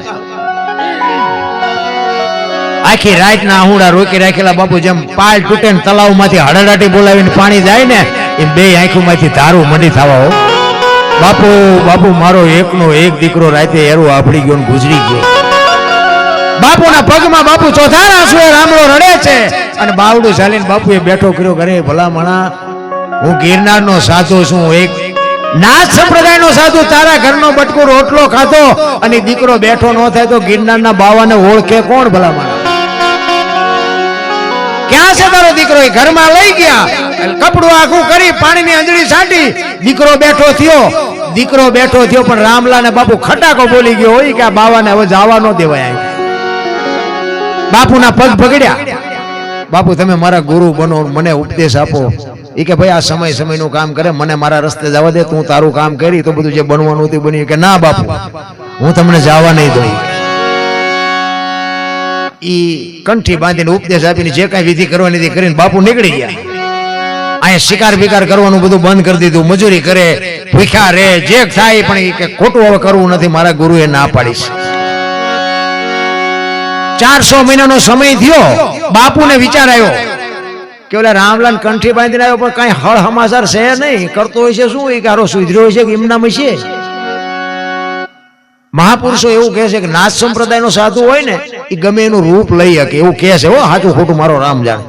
આખી રાતના આહુડા રોકી રાખેલા બાપુ, જેમ પાલ તૂટે ને તલાવમાંથી હડડાટી બોલાવીને પાણી જાય ને એ બે આંખોમાંથી ધારું મંડી થવા. હો બાપુ, બાપુ મારો એકનો એક દીકરો રાતે એરું આપડી ગયો ને ગુજરી ગયો. બાપુના પગમાં બાપુ ચોથા આંસુએ રામલો રડે છે અને બાવડું ચાલીને બાપુએ બેઠો કર્યો, ઘરે ભલા મણા હું ગિરનારનો સાધુ છું, એક નાથ સંપ્રદાયનો સાધુ, તારા ઘરનો બટકો રોટલો ખાતો અને દીકરો બેઠો ન થાય તો ગિરનારના બાવાને ઓળખે કોણ? ભલા મણા ક્યાં છે તારો દીકરો? એ ઘરમાં લઈ ગયા, કપડું આખું કરી પાણીની અંજળી છાંટી દીકરો બેઠો થયો. પણ રામલાને બાપુ ખટાકો બોલી ગયો હોય કે આ બાવાને હવે જવા ન દેવાય. બાપુના પગ પકડ્યા, બાપુ તમે મારા ગુરુ બનો, મને ઉપદેશ આપો. એ કે ભાઈ આ સમયનું કામ કરે, મને મારા રસ્તે જવા દે, તું તારું કામ કરી તો બધું જે બનવાનું હતું બન્યું. કે ના બાપુ, હું તમને જવા નહીં દઉં. ઈ કંઠી બાંધીને ઉપદેશ આપીને જે કાંઈ વિધિ કરવાની હતી કરીને બાપુ નીકળી ગયા. અહીંયા શિકાર બિકાર કરવાનું બધું બંધ કરી દીધું, મજૂરી કરે, ભૂખ્યા રે, જે થાય, પણ કે ખોટું હવે કરવું નથી, મારા ગુરુએ ના પાડીશ. 400 મહિનાનો સમય થયો. બાપુને વિચાર આવ્યો કે ઓલા રામલાલ કંઠી બાંધીને આવ્યો, પણ કઈ હળ હમાસર છે નહીં, કરતો હોય છે શું? એ કારો સુધર્યો હોય છે કે એમનામ છે? મહાપુરુષો એવું કહે છે કે નાથ સંપ્રદાયનો સાધુ હોય ને એ ગમે એનું રૂપ લઈ શકે, એવું કહે છે. હો સાચું ખોટું મારો રામ જાણે.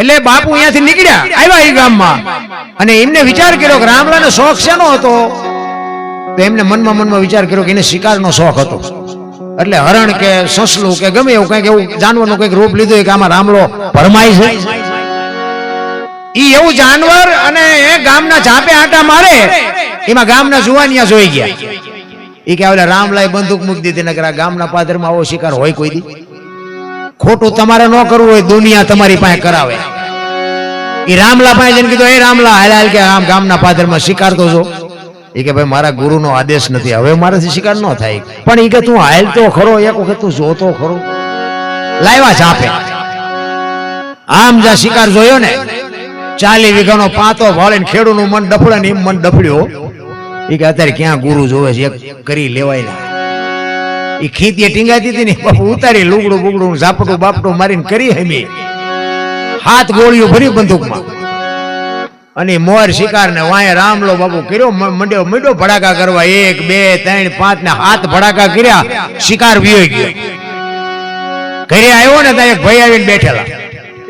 એટલે બાપુ અહીંયાથી નીકળ્યા, આવ્યા એ ગામમાં, અને એમને વિચાર કર્યો કે રામલાને શોખ શેનો હતો? તો એમને મનમાં વિચાર કર્યો કે એને શિકારનો શોખ હતો. એટલે હરણ કે સસલું કે ગમે એવું કઈક એવું જાનવરનું કઈક રૂપ લીધું કે આમાં રામલો ભરમાય છે. ઈ એવું જાનવર અને ગામના ઝાપે આંટા મારે, એમાં ગામના જુવાનિયા જોઈ ગયા. એ કે ઓલા રામલાએ બંદૂક મૂકી દીધી, નકર આ ગામના પાદરમાં આવો શિકાર હોય કોઈ દી? ખોટું તમારે ન કરવું હોય, દુનિયા તમારી પાસે કરાવે. એ રામલા પાસે જઈને કીધું, એ રામલા હાલ કે આમ ગામના પાદરમાં શિકાર તો જો. એ કે ભાઈ મારા ગુરુનો આદેશ નથી, હવે મારાથી શિકાર ન થાય. પણ એ કે તું હાલ તો ખરો, એક વખત તું જોતો ખરો. લાવ્યા ઝાપે, આમ જા શિકાર જોયો ને, 40 વીઘાનો પાતો ભાળીને ખેડૂનું મન ડફડે ને એમ મન ડફડ્યો. એ કે અત્યારે ક્યાં ગુરુ જોવે છે, એક કરી લેવાય ને. એ ખીતીએ ટીંગાતી હતી ને બાપુ ઉતારી લુગડું બુગડું ઝાપટું બાપટું મારીને કરી હમી 7 ગોળીઓ ભરી બંદૂકમાં. અને મોર શિકાર ને વાય રામલો બાપુ કર્યો, મંડ્યો ભડાકા કરવા. 1 2 3 5 ને 7 ભડાકા કર્યા. શિકાર વિયો ગયો. ઘરે આવ્યો ને ત્યાં એક ભાઈ આવીને બેઠેલા.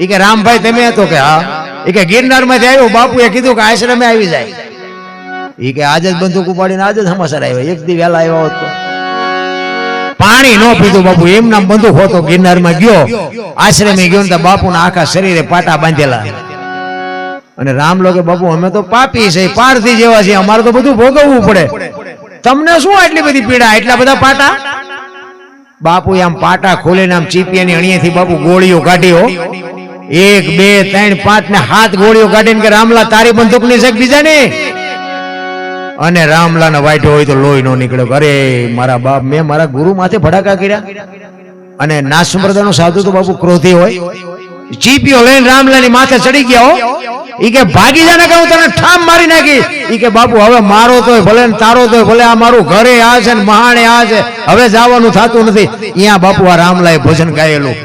એ કે રામભાઈ તમે? તો કે હા. એ કે ગિરનાર માંથી આવ્યો, બાપુએ કીધું કે આશ્રમે આવી જાય. એ કે આજે જ બંદૂક ઉપાડીને આજે જ સમાચાર આવ્યા, એક દી વહેલા આવ્યા હોત તો. પાણી ન પીધું બાપુ, એમ નામ બંદૂક હોતો. ગિરનારમાં ગયો, આશ્રમે ગયો ને બાપુના આખા શરીરે પાટા બાંધેલા. અને રામલો કે બાપુ અમે તો પાપી છે, પારથી જેવા છે, અમારે તો બધું ભોગવવું પડે, તમને શું આટલી બધી પીડા, એટલા બધા પાટા? બાપુ આમ પાટા ખોલીને આમ ચીપિયાની અણીએથી બાપુ ગોળીઓ કાઢ્યો 1 2 3 5 ને 7 ગોળીઓ કાઢીને કે રામલા તારી બંદૂક ની છે બીજાની અને રામલાને વાઈટો હોય તો લોહી નો નીકળ્યો. અરે મારા બાપ, મેં મારા ગુરુ માથે ભડાકા કર્યા. અને નાસમર્દાનો સાધુ તો બાપુ ક્રોધી હોય, ચીપીઓ લઈને રામલાની માથે ચડી ગયા હો. ઈ કે ભાગી જા ને કે હું તને ઠામ મારી નાખી. ઈ કે બાપુ હવે મારો તોય ભલે ને તારો તોય ભલે, આ મારું ઘરે આ છે ને મહાણે આ છે, હવે જવાનું થતું નથી. અહીંયા બાપુ આ રામલાએ ભજન ગાયેલું.